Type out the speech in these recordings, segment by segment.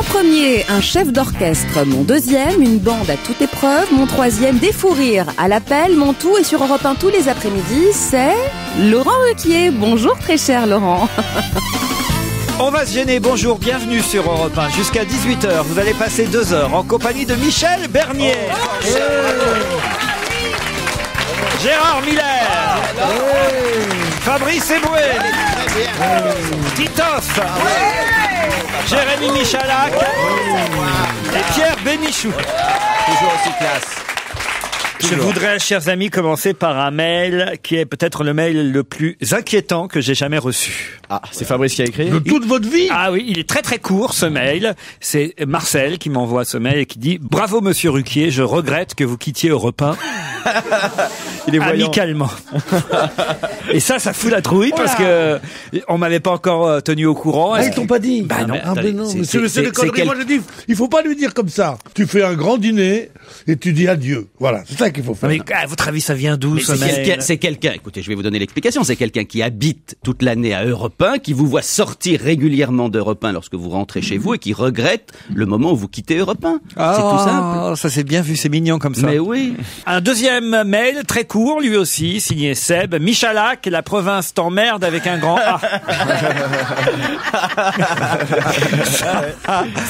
premier, un chef d'orchestre. Mon deuxième, une bande à toute épreuve. Mon troisième, des fous rires à l'appel. Mon tout est sur Europe 1 tous les après-midi. C'est Laurent Ruquier. Bonjour très cher Laurent. On va se gêner, bonjour, bienvenue sur Europe 1. Jusqu'à 18h, vous allez passer 2 heures en compagnie de Michel Bernier. Gérard Miller. Fabrice Eboué. Titoff. Jérémy Michalak. Et Pierre Bénichou. Toujours aussi classe. Je voudrais, chers amis, commencer par un mail qui est peut-être le mail le plus inquiétant que j'ai jamais reçu. Ah, c'est Fabrice qui a écrit. De toute votre vie? Ah oui, il est très très court ce mail. C'est Marcel qui m'envoie ce mail et qui dit « Bravo Monsieur Ruquier, je regrette que vous quittiez Europe 1. » Il est voyant. Amicalement. Et ça fout la trouille parce que on m'avait pas encore tenu au courant. Ah, ils t'ont pas dit? Bah non. Ah ben non, mais c'est des conneries. Moi je dis, il faut pas lui dire comme ça. Tu fais un grand dîner et tu dis adieu. Voilà, c'est ça qu'il faut faire. Mais à votre avis, ça vient d'où Mais ce mail? c'est quelqu'un, écoutez, je vais vous donner l'explication, c'est quelqu'un qui habite toute l'année à Europe 1, qui vous voit sortir régulièrement d'Europe 1 lorsque vous rentrez chez vous et qui regrette le moment où vous quittez Europe 1. C'est tout simple. Ça c'est bien vu, c'est mignon comme ça. Mais oui. Un deuxième mail, très court, lui aussi, signé Seb. Michalak, la province t'emmerde avec un grand A.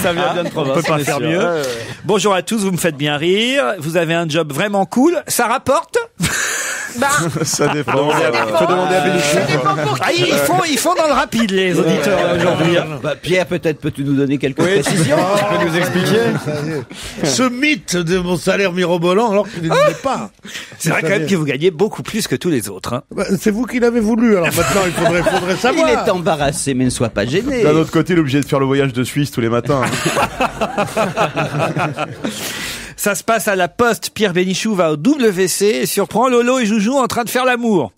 Ça vient bien de province. On peut pas faire mieux. Bonjour à tous, vous me faites bien rire. Vous avez un job vraiment cool. Ça rapporte? Ça dépend. Faut demander à Bénichou. Ah, ils font dans le rapide, les auditeurs, aujourd'hui. Bah, Pierre, peut-être peux-tu nous donner quelques précisions? Tu peux nous expliquer? Ce mythe de mon salaire mirobolant alors qu'il n'était pas. C'est vrai quand même que vous gagnez beaucoup plus que tous les autres, hein. Bah, c'est vous qui l'avez voulu, alors maintenant il faudrait savoir. Il est embarrassé, mais ne sois pas gêné. D'un autre côté, il est obligé de faire le voyage de Suisse tous les matins. Ça se passe à la Poste. Pierre Bénichou va au WC et surprend Lolo et Joujou en train de faire l'amour.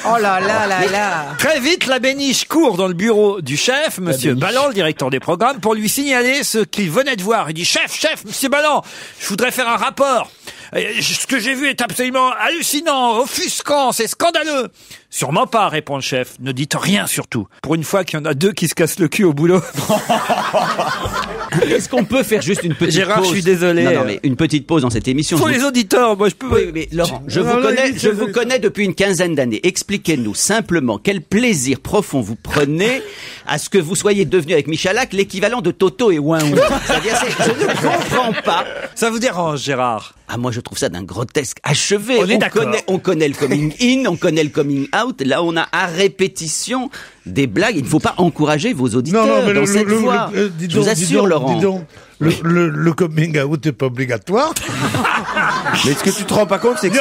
Oh là là là là. Très vite, la Béniche court dans le bureau du chef, Monsieur Balland, le directeur des programmes, pour lui signaler ce qu'il venait de voir. Il dit « Chef, Monsieur Balland, je voudrais faire un rapport. Ce que j'ai vu est absolument hallucinant, offusquant, c'est scandaleux. » « Sûrement pas, répond le chef. Ne dites rien surtout. Pour une fois qu'il y en a 2 qui se cassent le cul au boulot. Est-ce qu'on peut faire juste une petite Gérard, pause? je suis désolé. Non, mais une petite pause dans cette émission. Pour les auditeurs, moi je peux... Oui, mais Laurent, je vous connais depuis une quinzaine d'années. Expliquez-nous simplement quel plaisir profond vous prenez à ce que vous soyez devenu avec Michalak l'équivalent de Toto et Ouin. C'est-à-dire, je ne comprends pas. Ça vous dérange, Gérard? Ah, moi, je trouve ça d'un grotesque achevé. On est d'accord. On connaît le coming in, on connaît le coming out. Là, on a à répétition des blagues. Il ne faut pas encourager vos auditeurs dans cette voie. Je vous assure, Laurent. Dis donc, le coming out n'est pas obligatoire. Mais ce que tu te rends pas compte, c'est que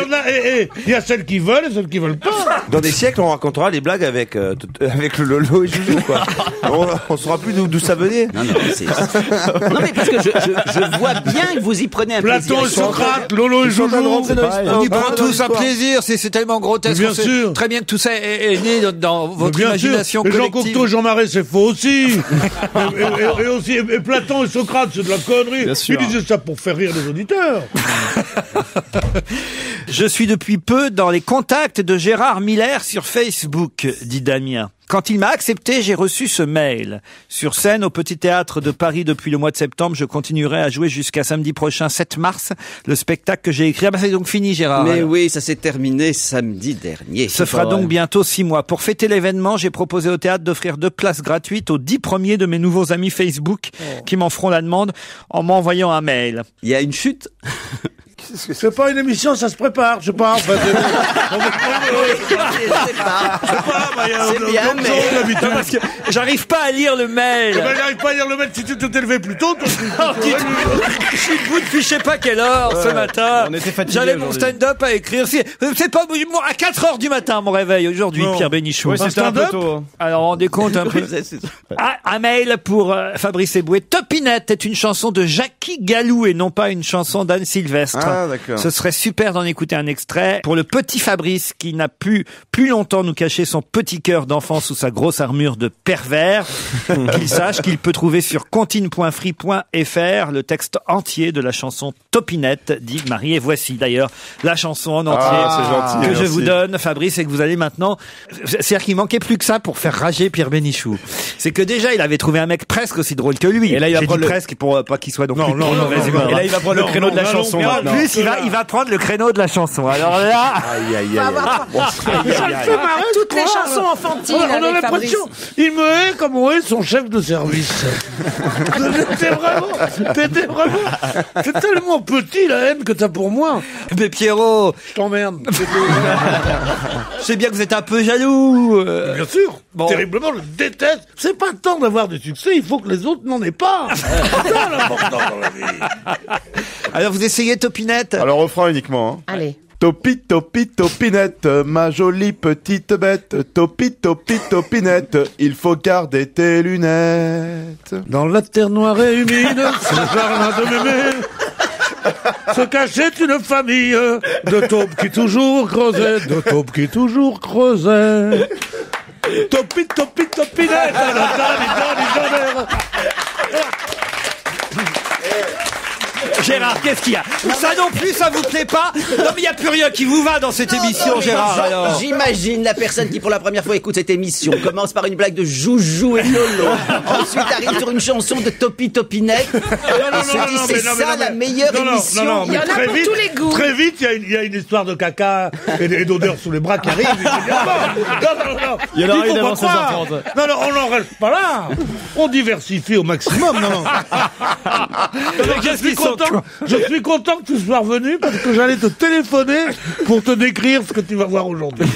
Il y a celles qui veulent et celles qui veulent pas. dans des siècles, on racontera les blagues avec le Lolo et Joujou, quoi. On saura plus d'où ça venait. Non, mais parce que je vois bien que vous y prenez un plaisir. Platon et Socrate, Lolo et Joujou. On y prend tous un plaisir, c'est tellement grotesque. Bien sûr. Très bien que tout ça est né dans votre imagination sûr. Et Jean collective. Cocteau et Jean Marais, c'est faux aussi. et Platon et Socrate, c'est de la connerie. Bien sûr. Ils disaient ça pour faire rire les auditeurs. Je suis depuis peu dans les contacts de Gérard Miller sur Facebook, dit Damien. Quand il m'a accepté, j'ai reçu ce mail. Sur scène au Petit Théâtre de Paris depuis le mois de septembre, je continuerai à jouer jusqu'à samedi prochain, 7 mars, le spectacle que j'ai écrit. Ah bah c'est donc fini, Gérard. Mais alors. oui, ça s'est terminé samedi dernier. Ce fera donc bientôt 6 mois. Pour fêter l'événement, j'ai proposé au théâtre d'offrir 2 places gratuites aux 10 premiers de mes nouveaux amis Facebook qui m'en feront la demande en m'envoyant un mail. Il y a une chute. C'est pas une émission, ça se prépare, je sais pas. Enfin, C'est bien, mais... Non, parce que j'arrive pas à lire le mail. j'arrive pas à lire le mail. Si tu t'es levé plus tôt, toi, Je suis debout depuis je sais pas quelle heure ce matin. On était fatigués J'avais mon aujourd'hui. stand-up à écrire. C'est pas à 4 heures du matin mon réveil aujourd'hui, Non. Pierre Bénichou. Oui, c'était un peu tôt. Hein. Alors rendez compte un peu. Un mail pour Fabrice Eboué. Topinette est une chanson de Jackie Galou et non pas une chanson d'Anne Sylvestre. Alors, ce serait super d'en écouter un extrait pour le petit Fabrice qui n'a pu plus longtemps nous cacher son petit cœur d'enfant sous sa grosse armure de pervers. Qu'il sache qu'il peut trouver sur comptine.free.fr le texte entier de la chanson Topinette, dit Marie. Et voici d'ailleurs la chanson en entier c'est gentil, que je vous donne, Fabrice, et que vous allez maintenant... C'est-à-dire qu'il manquait plus que ça pour faire rager Pierre Bénichou. C'est que déjà, il avait trouvé un mec presque aussi drôle que lui. Et là, il va prendre presque pour pas qu'il soit donc non, et là, il va prendre le créneau de la chanson. Et en plus, il va prendre le créneau de la chanson. Alors là... Toutes les chansons enfantines On a avec Fabrice. l'impression, il me hait comme on hait son chef de service. T'étais vraiment, c'est tellement petit la haine que t'as pour moi. Mais Pierrot, Je t'emmerde. je sais bien que vous êtes un peu jaloux. Bien sûr, Bon. terriblement, je déteste. C'est pas le temps d'avoir du succès, il faut que les autres n'en aient pas. C'est ça l'important dans la vie. Alors vous essayez Topinette? Alors, refrain uniquement. Hein. Allez. Topi, topi, topinette, ma jolie petite bête. Topi, topi, topinette, il faut garder tes lunettes. Dans la terre noire et humide, ce jardin de mémé, se cachait une famille de taupes qui toujours creusaient, Topi, topi, topinette, Gérard, qu'est-ce qu'il y a? Ça non plus, ça vous plaît pas? Non mais il n'y a plus rien qui vous va dans cette émission, Gérard. Alors. J'imagine la personne qui pour la première fois écoute cette émission commence par une blague de Joujou et Lolo, ensuite arrive sur une chanson de Topi Topinette et se dit c'est ça la meilleure émission. Il y en a très pour vite, tous les goûts. Très vite, il y a une histoire de caca et d'odeur sous les bras qui arrive. Non. Il y en aura faut une pas avant croire. 16h30. Non, on n'en reste pas là. On diversifie au maximum. Non. Je suis content que tu sois revenu parce que j'allais te téléphoner pour te décrire ce que tu vas voir aujourd'hui.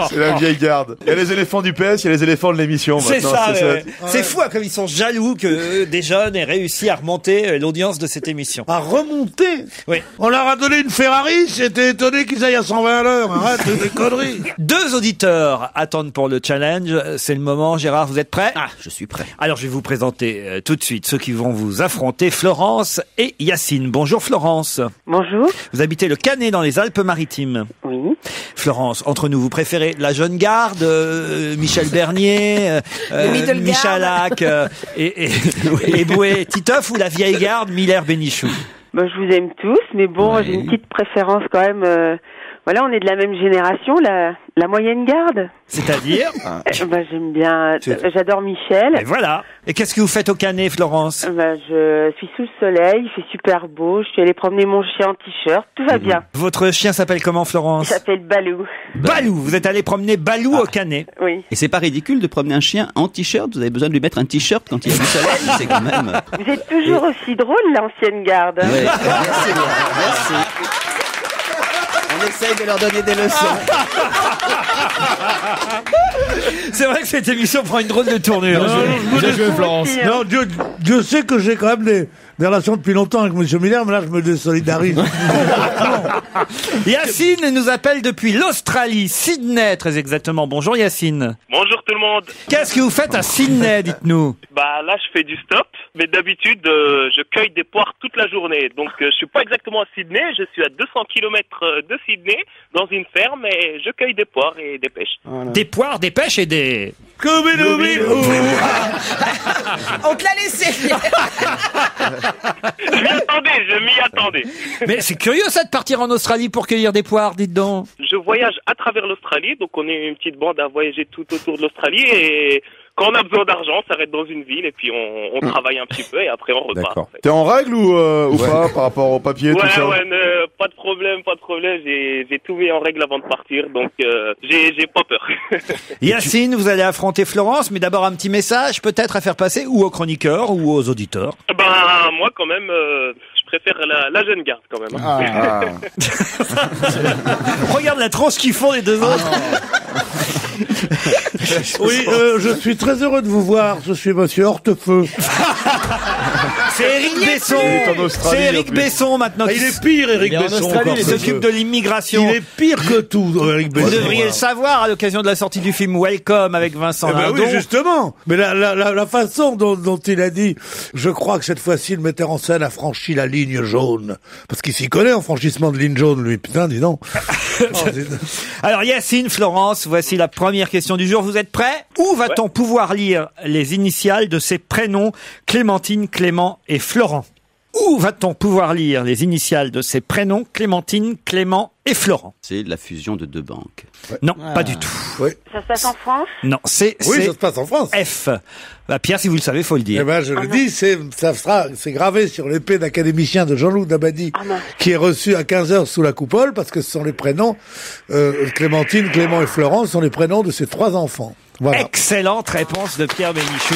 C'est la vieille garde. Il y a les éléphants du PS, il y a les éléphants de l'émission. C'est maintenant, ça, c'est ouais. C'est fou, hein, comme ils sont jaloux que des jeunes aient réussi à remonter l'audience de cette émission. À remonter. Oui. On leur a donné une Ferrari, j'étais étonné qu'ils aillent à 120 à l'heure. Arrête, des conneries. 2 auditeurs attendent pour le challenge. C'est le moment. Gérard, vous êtes prêts? Ah, je suis prêt. Alors, je vais vous présenter tout de suite ceux qui vont vous affronter. Florence et Yacine. Bonjour Florence. Bonjour. Vous habitez le Canet dans les Alpes-Maritimes. Oui. Florence, entre nous, vous préférez la jeune garde, Michel Bernier, middle Michalak et Boué Titoff, ou la vieille garde Miller-Bénichou? Bah, je vous aime tous, mais bon, j'ai une petite préférence quand même. Voilà, on est de la même génération, la moyenne garde. C'est-à-dire? Bah, j'aime bien. J'adore Michel. Et voilà. Et qu'est-ce que vous faites au Canet, Florence? Bah, je suis sous le soleil, il fait super beau. Je suis allée promener mon chien en t-shirt, tout va bien. Votre chien s'appelle comment, Il Florence? s'appelle Balou. Balou. Vous êtes allé promener Balou au Canet. Oui. Et c'est pas ridicule de promener un chien en t-shirt? Vous avez besoin de lui mettre un t-shirt quand il y a du soleil? C'est quand même... Vous êtes toujours aussi drôle, l'ancienne garde. Ouais, merci. On essaye de leur donner des leçons. C'est vrai que cette émission prend une drôle de tournure. Bien joué, Florence. Non, Dieu sait que j'ai quand même des relations depuis longtemps avec M. Miller, mais là, je me désolidarise. Yacine nous appelle depuis l'Australie, Sydney très exactement. Bonjour Yacine. Bonjour tout le monde. Qu'est-ce que vous faites à Sydney, dites-nous? Bah là je fais du stop, mais d'habitude je cueille des poires toute la journée. Donc je suis pas exactement à Sydney, je suis à 200 km de Sydney dans une ferme et je cueille des poires et des pêches. Voilà. Des poires, des pêches et des... On te l'a laissé. Je m'y attendais. Mais c'est curieux ça de partir en Australie pour cueillir des poires, dites donc. Je voyage à travers l'Australie, donc on est une petite bande à voyager tout autour de l'Australie et quand on a besoin d'argent, on s'arrête dans une ville et puis on travaille un petit peu et après on repart. D'accord. En fait. T'es en règle ou pas par rapport au papier, tout ça? Pas de problème. J'ai tout mis en règle avant de partir, donc j'ai pas peur. Yacine, vous allez affronter Florence, mais d'abord un petit message peut-être à faire passer ou aux chroniqueurs ou aux auditeurs. Ben moi quand même, je préfère la jeune garde quand même. Hein. Regarde la tranche qu'ils font les deux autres. Oui, je suis très heureux de vous voir. Je suis Monsieur Hortefeux. C'est Éric Besson. Il est en Australie, C'est en Éric plus. Besson maintenant. Il est pire, Éric Besson. encore, Il ce s'occupe jeu. de l'immigration. Il est pire que tout, Éric Besson. Vous devriez le savoir à l'occasion de la sortie du film Welcome avec Vincent Eh ben Lindon. oui, justement. Mais la façon dont il a dit, je crois que cette fois-ci, le metteur en scène a franchi la ligne jaune. Parce qu'il s'y connaît en franchissement de ligne jaune, lui. Putain, dis donc. Alors Yacine, Florence, voici la première question du jour. Vous êtes prêts? Où va-t-on pouvoir lire les initiales de ces prénoms Clémentine, Clément et Florent? Où va-t-on pouvoir lire les initiales de ces prénoms Clémentine, Clément et Florent? C'est la fusion de deux banques. Non, pas du tout. Ça se passe en France? Non, c'est Oui, ça se passe en France. F. Bah, Pierre, si vous le savez, faut le dire. Eh ben, je le dis, c'est gravé sur l'épée d'académicien de Jean-Loup Dabadi, qui est reçu à 15h sous la coupole, parce que ce sont les prénoms, Clémentine, Clément et Florent sont les prénoms de ses 3 enfants. Voilà. Excellente réponse de Pierre Bénichou.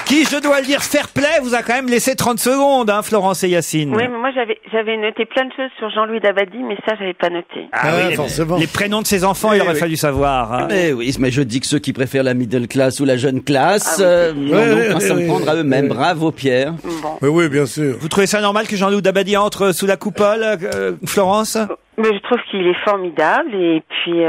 Qui, je dois le dire, fair play, vous a quand même laissé 30 secondes, hein, Florence et Yacine. Oui, mais moi j'avais noté plein de choses sur Jean-Louis Dabadi, mais ça j'avais pas noté. Ah oui, forcément. Les prénoms de ses enfants, il aurait fallu savoir. Hein. Mais oui, mais je dis que ceux qui préfèrent la middle class ou la jeune classe, oui. n'ont qu'à s'en prendre à eux-mêmes. Bravo, Pierre. Bon. Mais oui, bien sûr. Vous trouvez ça normal que Jean-Loup Dabadi entre sous la coupole, Florence? Mais je trouve qu'il est formidable et puis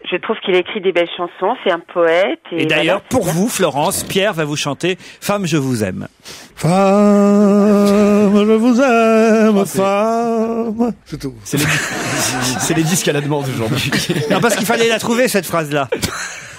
je trouve qu'il a écrit des belles chansons, c'est un poète. Et d'ailleurs, voilà, pour vous, Florence, Pierre va vous chanter « Femme, je vous aime ». Femme, je vous aime, femme. C'est tout. C'est les disques à la demande aujourd'hui. Non, parce qu'il fallait la trouver, cette phrase-là.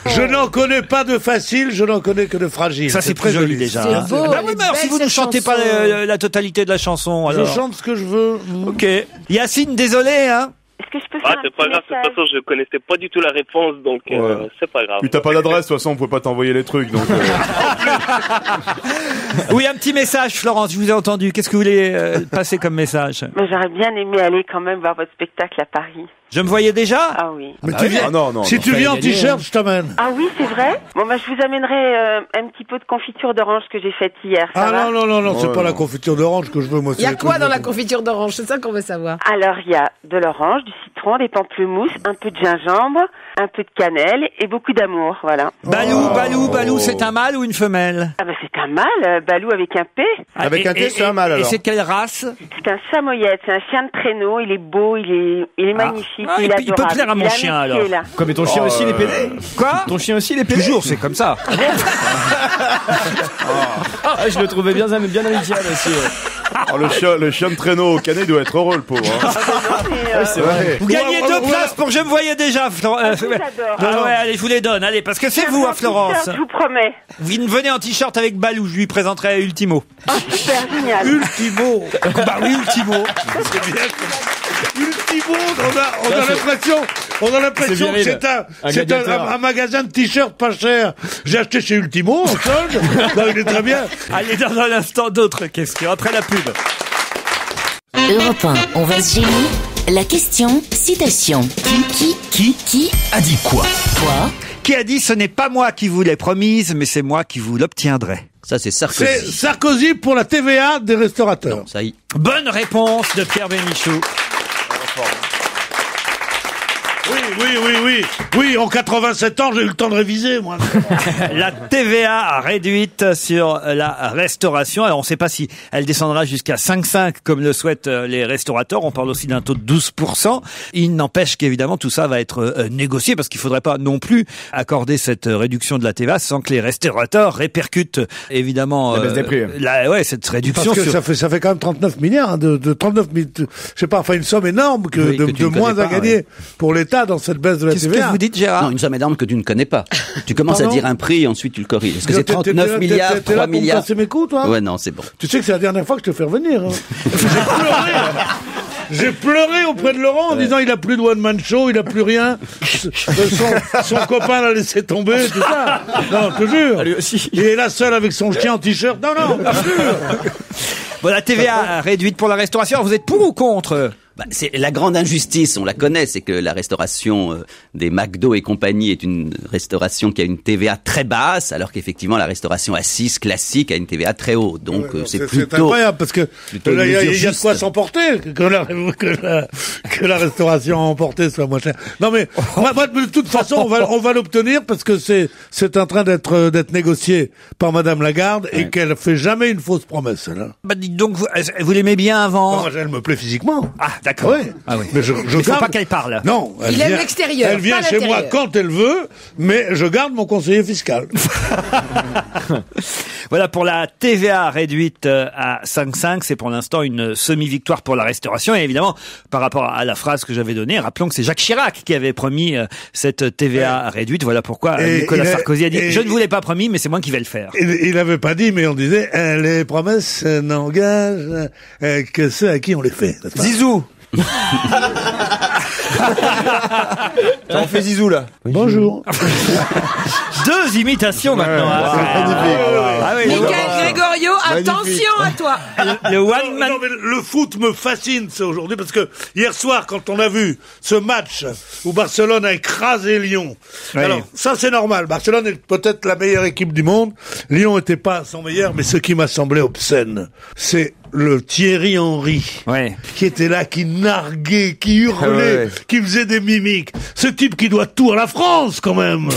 Je n'en connais pas de facile, je n'en connais que de fragile. Ça, c'est très joli, déjà. C'est hein. beau, Bah elle oui, est mais alors, belle, si vous ne cette chantez pas chanson. la totalité de la chanson, alors... Je chante ce que je veux. Ok. Yacine, désolé, hein. Est-ce que je peux faire un c'est pas petit grave, de toute message? façon, je connaissais pas du tout la réponse, donc Ouais. c'est pas grave. Puis t'as pas d'adresse, de toute façon, on peut pas t'envoyer les trucs, donc. Oui, un petit message, Florence, je vous ai entendu. Qu'est-ce que vous voulez passer comme message? Mais j'aurais bien aimé aller quand même voir votre spectacle à Paris. Je me voyais déjà? Ah oui. Mais tu viens. Ah non, Si non. tu viens en t-shirt, je t'amène. Ah oui, c'est vrai? Bon, bah, je vous amènerai un petit pot de confiture d'orange que j'ai faite hier. Ça Ah va? non, c'est Ouais, pas la non. confiture d'orange que je veux, moi. Il y a c'est quoi que dans je la veux. confiture d'orange? C'est ça qu'on veut savoir. Alors, il y a de l'orange, du citron, des pamplemousses, un peu de gingembre, un peu de cannelle et beaucoup d'amour, voilà. Balou, c'est un mâle ou une femelle? Ah bah c'est un mâle, Balou avec un P. Avec un T, c'est un mâle, Et alors. c'est quelle race? C'est un samoyède, c'est un chien de traîneau, il est beau, il est magnifique, Ah, il est il peut adorable. plaire à mon Il a un chien, métier, alors. là. Quoi, mais ton chien aussi, il est pédé? Quoi? Ton chien aussi, il est pédé? Toujours, c'est comme ça. Ah, je le trouvais bien amical aussi. Oh, le chien de traîneau au canet doit être heureux, le pauvre. Hein. C'est vrai. Vous gagnez 2 places pour Je me voyais déjà, Florence. je vous adore. Ah ouais, allez, je vous les donne, allez, parce que c'est vous, hein, Florence. Je vous promets. Vous venez en t-shirt avec Balou, je lui présenterai Ultimo. Super, génial. Ultimo. Bah oui, Ultimo. C'est bien. Ultimo, on a l'impression que c'est un magasin de t-shirts pas cher. J'ai acheté chez Ultimo, en solde. Non, il est très bien. Allez, dans un instant, d'autres questions, après la pub. Europe 1, on va se gêner. La question, citation. Qui a dit quoi? Quoi? Qui a dit « Ce n'est pas moi qui vous l'ai promise, mais c'est moi qui vous l'obtiendrai ». Ça, c'est C'est Sarkozy. Sarkozy pour la TVA des restaurateurs. Non, ça y est. Bonne réponse de Pierre Bénichou. Oui, en 87 ans, j'ai eu le temps de réviser, moi. La TVA réduite sur la restauration. Alors, on ne sait pas si elle descendra jusqu'à 5,5 comme le souhaitent les restaurateurs. On parle aussi d'un taux de 12%. Il n'empêche qu'évidemment, tout ça va être négocié parce qu'il ne faudrait pas non plus accorder cette réduction de la TVA sans que les restaurateurs répercutent évidemment La baisse des prix. cette réduction. Parce que ça fait quand même 39 milliards, hein, de 39 000, je sais pas, enfin une somme énorme Oui, que tu de ne moins connais à pas, gagner ouais. pour l'État dans cette baisse de la Qu'est-ce TVA. que vous dites, Gérard? Non, une somme énorme que tu ne connais pas. Tu commences Pardon à dire un prix et ensuite tu le corriges. Est-ce que c'est T'es 39 milliards, là 3 pour me milliards? casser mes coups, toi? Ouais, non, c'est bon. Tu sais que c'est la dernière fois que je te fais revenir. Hein. J'ai pleuré auprès de Laurent en disant il a plus de one man show, il a plus rien. Son copain l'a laissé tomber, tout ça. Non, je te jure. Lui aussi. Il est là seul avec son chien en t-shirt. Non, je te jure. Bon, la TVA réduite pour la restauration. Vous êtes pour ou contre? C'est la grande injustice, on la connaît, c'est que la restauration des McDo et compagnie est une restauration qui a une TVA très basse, alors qu'effectivement la restauration assise classique a une TVA très haute. Donc c'est incroyable parce que là, il y a de quoi s'emporter que la restauration emportée soit moins chère. Non mais moi, de toute façon on va l'obtenir parce que c'est en train d'être négocié par Madame Lagarde et qu'elle fait jamais une fausse promesse. Là. Bah dites donc, vous l'aimez bien avant? Moi, elle me plaît physiquement. Ah d'accord. Oui. Ah oui. Mais je faut pas qu'elle parle. Non. Il aime l'extérieur. Elle vient chez moi quand elle veut, mais je garde mon conseiller fiscal. Voilà pour la TVA réduite à 5,5, c'est pour l'instant une semi-victoire pour la restauration. Et évidemment, par rapport à la phrase que j'avais donnée, rappelons que c'est Jacques Chirac qui avait promis cette TVA réduite. Voilà pourquoi Nicolas Sarkozy a dit « Je ne vous l'ai pas promis, mais c'est moi qui vais le faire ». Il n'avait pas dit, mais on disait « Les promesses n'engagent que ceux à qui on les fait ». Zizou. On fait Zizou là. Bonjour. 2 imitations maintenant. Michael Gregorio, attention à toi. Le one man. Non, mais le foot me fascine aujourd'hui parce que hier soir quand on a vu ce match où Barcelone a écrasé Lyon. Oui. Alors ça c'est normal. Barcelone est peut-être la meilleure équipe du monde. Lyon n'était pas son meilleur, mais ce qui m'a semblé obscène, c'est le Thierry Henry qui était là, qui narguait, qui hurlait, qui faisait des mimiques. Ce type qui doit tout à la France quand même.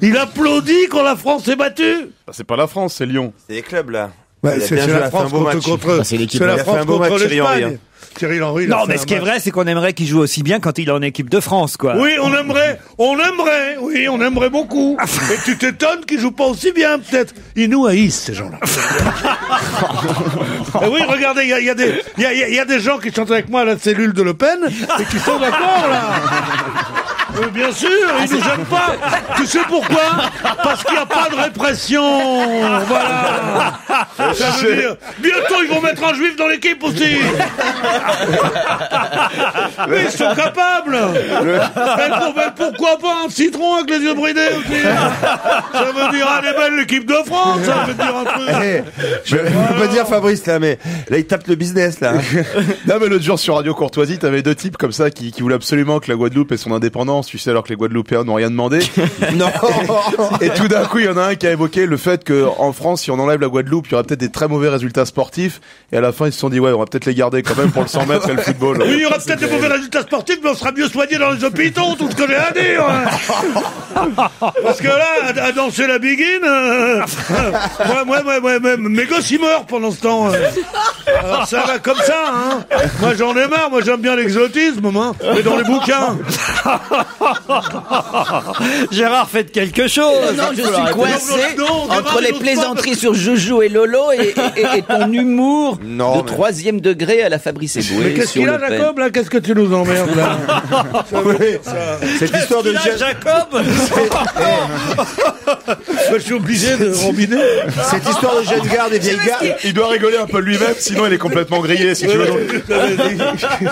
Il applaudit quand la France est battue. C'est pas la France, c'est Lyon. C'est les clubs là. C'est la France contre c'est l'équipe. C'est la France contre l'Espagne. Thierry Henry. Non, mais ce qui est vrai, c'est qu'on aimerait qu'il joue aussi bien quand il est en équipe de France, quoi. Oui, on aimerait beaucoup. Et tu t'étonnes qu'ils jouent pas aussi bien, peut-être. Ils nous haïssent, ces gens-là. Et oui, regardez, il y a des gens qui sont avec moi à la cellule de Le Pen et qui sont d'accord, là. Bien sûr, ils nous aiment pas. Tu sais pourquoi? Parce qu'il n'y a pas de répression. Voilà. Ça veut dire, bientôt ils vont mettre un juif dans l'équipe aussi. Mais ils sont capables. Mais pourquoi pas un citron avec les yeux bridés aussi? Ça veut dire, elle est belle l'équipe de France. Ça veut dire un truc. Je peux pas dire Fabrice là, mais là il tape le business là. Non mais l'autre jour sur Radio Courtoisie, t'avais deux types comme ça qui voulaient absolument que la Guadeloupe ait son indépendance, tu sais, alors que les Guadeloupéens n'ont rien demandé. Non. Et tout d'un coup, il y en a un qui a évoqué le fait que en France, si on enlève la Guadeloupe, il y aura peut-être des très mauvais résultats sportifs. Et à la fin, ils se sont dit ouais, on va peut-être les garder quand même pour le 100 mètres et le football. Oui, il y aura peut-être des mauvais résultats sportifs, mais on sera mieux soigné dans les hôpitaux, tout ce que j'ai à dire. Parce que là, à danser la biguine, mes gosses ils meurent pendant ce temps. Alors ça va comme ça, hein. Moi j'en ai marre, moi j'aime bien l'exotisme, hein, mais dans les bouquins. Gérard, faites quelque chose. Non, je suis coincé entre les plaisanteries sur Joujou et Lolo et ton humour de troisième degré à la Fabrice Eboué. Mais qu'est-ce qu'il a, Jacob, là? Qu'est-ce que tu nous emmerdes, là? Cette histoire de Jacob. Je suis obligé de robiner. Cette histoire de jeune garde et vieille garde. Il doit rigoler un peu lui-même, sinon il est complètement grillé, si tu veux.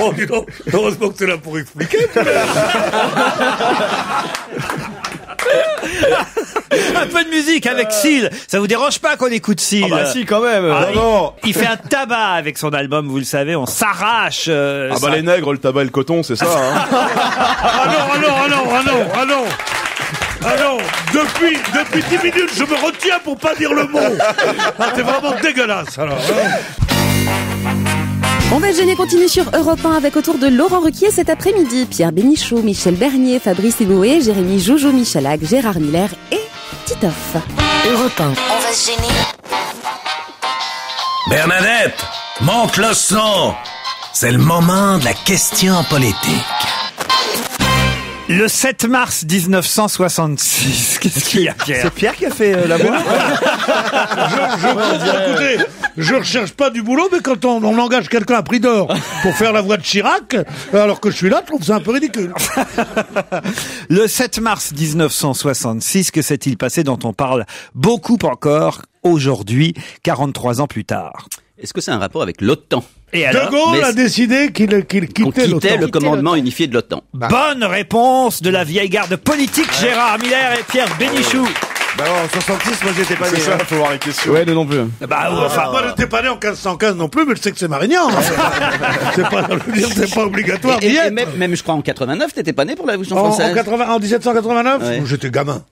Oh, dis donc, heureusement que t'es là pour expliquer. Un peu de musique avec Seal. Ça vous dérange pas qu'on écoute Seal? Ah bah si, quand même. Il fait un tabac avec son album, vous le savez, on s'arrache. Ah bah les nègres, le tabac et le coton, c'est ça, hein. Ah non, depuis 10 minutes, je me retiens pour pas dire le mot. Ah, t'es vraiment dégueulasse, alors. On va gêner continue sur Europe 1 avec autour de Laurent Ruquier cet après-midi. Pierre Bénichou, Michel Bernier, Fabrice Eboué, Jérémy Jojo Michalak, Gérard Miller et Titoff. Europe 1, on va se gêner. Bernadette, monte le son. C'est le moment de la question politique. Le 7 mars 1966. Qu'est-ce qu'il y a, Pierre? C'est Pierre qui a fait la voix. Écoutez, je recherche pas du boulot, mais quand on engage quelqu'un à prix d'or pour faire la voix de Chirac, alors que je suis là, je trouve ça un peu ridicule. Le 7 mars 1966, que s'est-il passé dont on parle beaucoup encore aujourd'hui, 43 ans plus tard? Est-ce que c'est un rapport avec l'OTAN? Et alors? De Gaulle a décidé qu'il quittait l'OTAN. Le commandement unifié de l'OTAN. Bonne réponse de la vieille garde politique, Gérard Miller et Pierre Bénichou. Bah non, en 66, moi j'étais pas né. C'est ça, faut voir les questions. Ouais, non plus. Moi, j'étais pas né en 1515 non plus, mais je sais que c'est Marignan. C'est pas obligatoire d'y être. Même, je crois, en 89, t'étais pas né pour la Révolution française. En 1789, ouais. J'étais gamin.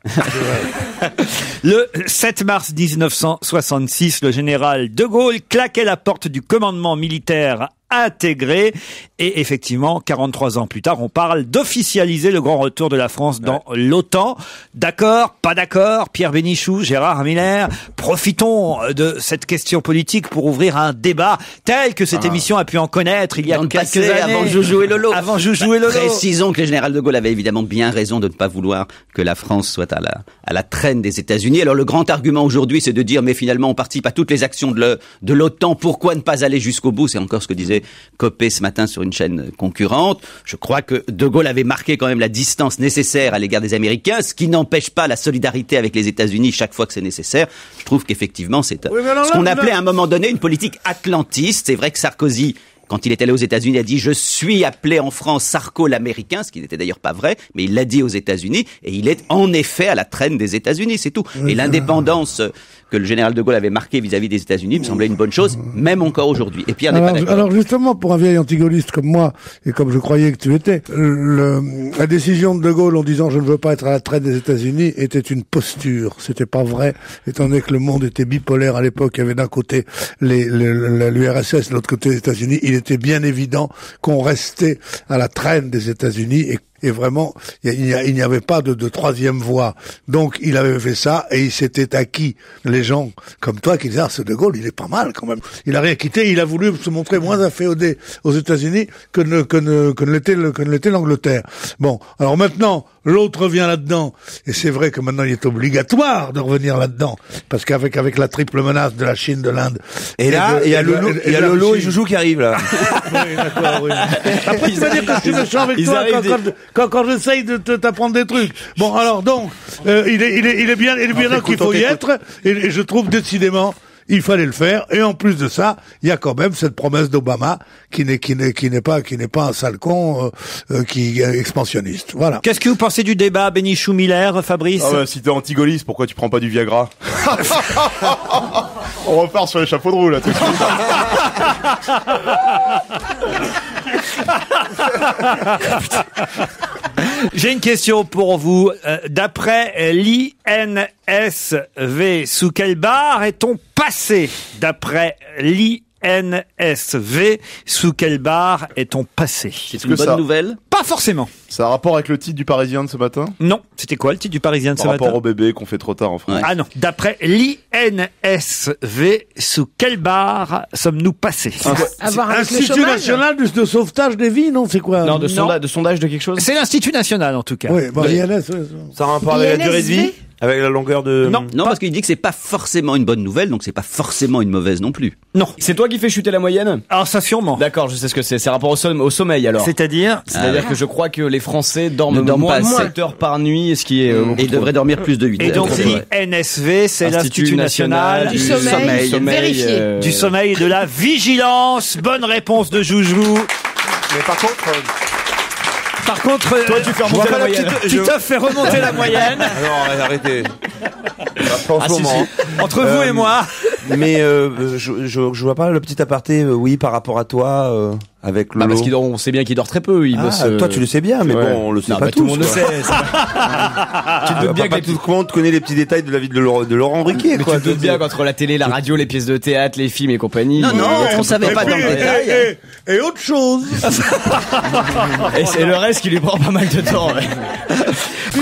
Le 7 mars 1966, le général de Gaulle claquait la porte du commandement militaire intégré et effectivement 43 ans plus tard on parle d'officialiser le grand retour de la France dans l'OTAN. D'accord, pas d'accord, Pierre Bénichou, Gérard Miller, profitons de cette question politique pour ouvrir un débat tel que cette émission a pu en connaître il y a quelques années. Avant Joujou et Lolo. Lolo. Précisons que le général de Gaulle avait évidemment bien raison de ne pas vouloir que la France soit à la traîne des États-Unis. Alors le grand argument aujourd'hui, c'est de dire mais finalement on participe à toutes les actions de l'OTAN, pourquoi ne pas aller jusqu'au bout? C'est encore ce que disait Copé ce matin sur une chaîne concurrente. Je crois que De Gaulle avait marqué quand même la distance nécessaire à l'égard des Américains, ce qui n'empêche pas la solidarité avec les États-Unis chaque fois que c'est nécessaire. Je trouve qu'effectivement c'est ce qu'on appelait à un moment donné une politique atlantiste. C'est vrai que Sarkozy, quand il est allé aux États-Unis, il a dit « Je suis appelé en France Sarko l'Américain », ce qui n'était d'ailleurs pas vrai, mais il l'a dit aux États-Unis, et il est en effet à la traîne des États-Unis, c'est tout. Et l'indépendance que le général de Gaulle avait marquée vis-à-vis des États-Unis me semblait une bonne chose, même encore aujourd'hui. Et Pierre n'est pas d'accord. Alors justement, pour un vieil antigaulliste comme moi, et comme je croyais que tu étais, la décision de Gaulle en disant « Je ne veux pas être à la traîne des États-Unis » était une posture. C'était pas vrai, étant donné que le monde était bipolaire à l'époque. Il y avait d'un côté l'URSS, de l'autre côté les États-Unis. Il était bien évident qu'on restait à la traîne des États-Unis et vraiment, il n'y avait pas de troisième voie. Donc, il avait fait ça et il s'était acquis les gens comme toi qui disaient, ce De Gaulle, il est pas mal quand même. Il a rien quitté, il a voulu se montrer moins inféodé aux États-Unis que ne l'était l'Angleterre. Bon, alors maintenant, l'autre revient là-dedans. Et c'est vrai que maintenant, il est obligatoire de revenir là-dedans. Parce qu'avec la triple menace de la Chine, de l'Inde. Et là, il y a Lolo et Joujou qui arrivent, là. Oui, d'accord, oui. Après, tu vas dire que je suis méchant avec toi quand j'essaye de t'apprendre des trucs. Bon, alors donc, il est bien là qu'il faut y être, et je trouve décidément, il fallait le faire. Et en plus de ça, il y a quand même cette promesse d'Obama qui n'est pas un sale con qui est expansionniste. Voilà. Qu'est-ce que vous pensez du débat Bénichou Miller, Fabrice? Ah ouais, si t'es anti-gaulliste, pourquoi tu prends pas du Viagra? On repart sur les chapeaux de roue là tout de suite. J'ai une question pour vous. D'après l'INSV, sous quelle barre est-on passé? D'après l'INSV, sous quelle barre est-on passé? C'est une bonne nouvelle? Pas forcément. Ça a un rapport avec le titre du Parisien de ce matin? Non. C'était quoi le titre du Parisien de ce matin? Par rapport au bébé qu'on fait trop tard en France. Ouais. Ah non. D'après l'INSV, sous quelle barre sommes-nous passés? Institut national de sauvetage des vies, non? C'est quoi? Non, de sondage de quelque chose? C'est l'Institut national en tout cas. Oui, bon, l'INS. Ça a un rapport avec la durée de vie? Avec la longueur de... Non, parce qu'il dit que c'est pas forcément une bonne nouvelle, donc c'est pas forcément une mauvaise non plus. Non. C'est toi qui fais chuter la moyenne? Alors ça sûrement. D'accord, je sais ce que c'est. C'est rapport au sommeil alors. C'est-à-dire que je crois que les Français dorment moins 7 heures par nuit, ce qui est... et devraient dormir plus de 8 heures. Et donc l'INSV, c'est l'Institut national du sommeil vérifié. Du sommeil et de la vigilance. Bonne réponse de Joujou. Mais par contre... toi tu fais remonter la moyenne. Tu te fais remonter la moyenne. Non, arrêtez. En ce moment. Entre vous et moi. Mais je vois pas le petit aparté, oui, par rapport à toi, avec Lolo. Parce on sait bien qu'il dort très peu. Toi tu le sais bien, mais bon, on le sait pas tous. Tout le monde le sait. Tu te doutes bien que tout le monde connaît les petits détails de la vie de Laurent Ruquier. Mais tu te doutes bien qu'entre la télé, la radio, les pièces de théâtre, les films et compagnie. Non, on savait pas dans le détail. Et autre chose. Et c'est le reste qui lui prend pas mal de temps.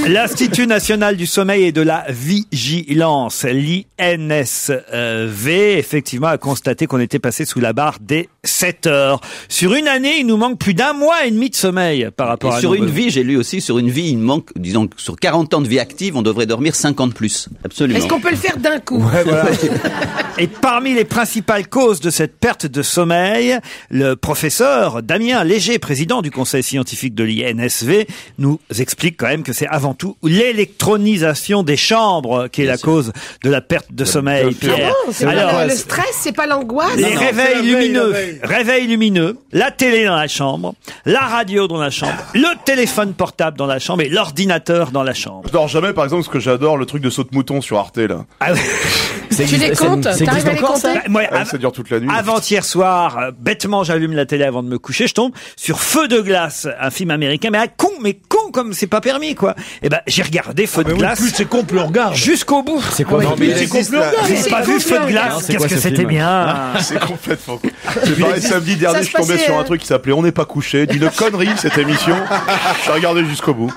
L'Institut national du sommeil et de la vigilance, l'INSV, effectivement, a constaté qu'on était passé sous la barre des 7 heures. Sur une année, il nous manque plus d'1 mois et demi de sommeil par rapport à sur une vie, j'ai lu aussi, sur une vie, il manque, disons, sur 40 ans de vie active, on devrait dormir 50 plus. Absolument. Est-ce qu'on peut le faire d'un coup? Ouais, voilà. Et parmi les principales causes de cette perte de sommeil, le professeur Damien Léger, président du conseil scientifique de l'INSV, nous explique quand même que c'est avant tout l'électronisation des chambres qui est la cause de la perte de sommeil, Pierre. Ah bon, alors, le stress, c'est pas l'angoisse? Les réveils lumineux. réveil lumineux, la télé dans la chambre, la radio dans la chambre, le téléphone portable dans la chambre et l'ordinateur dans la chambre. Je dors jamais, par exemple, parce que j'adore le truc de saut de mouton sur Arte, là. Ah oui. Tu les comptes? T'arrives à les compter? Moi, Ça dure toute la nuit. Avant-hier soir, bêtement, j'allume la télé avant de me coucher, je tombe sur Feu de glace, un film américain, mais con comme c'est pas permis, quoi. Et ben, j'ai regardé Feu de glace. Plus c'est con, plus on regarde. Jusqu'au bout. C'est quoi? Non, mais c'est con, plus on regarde. J'ai pas vu Feu de glace. Qu'est-ce que c'était bien. C'est complètement. C'est pareil, samedi dernier, je tombais sur un truc qui s'appelait On n'est pas couché, d'une connerie, cette émission. J'ai regardé jusqu'au bout.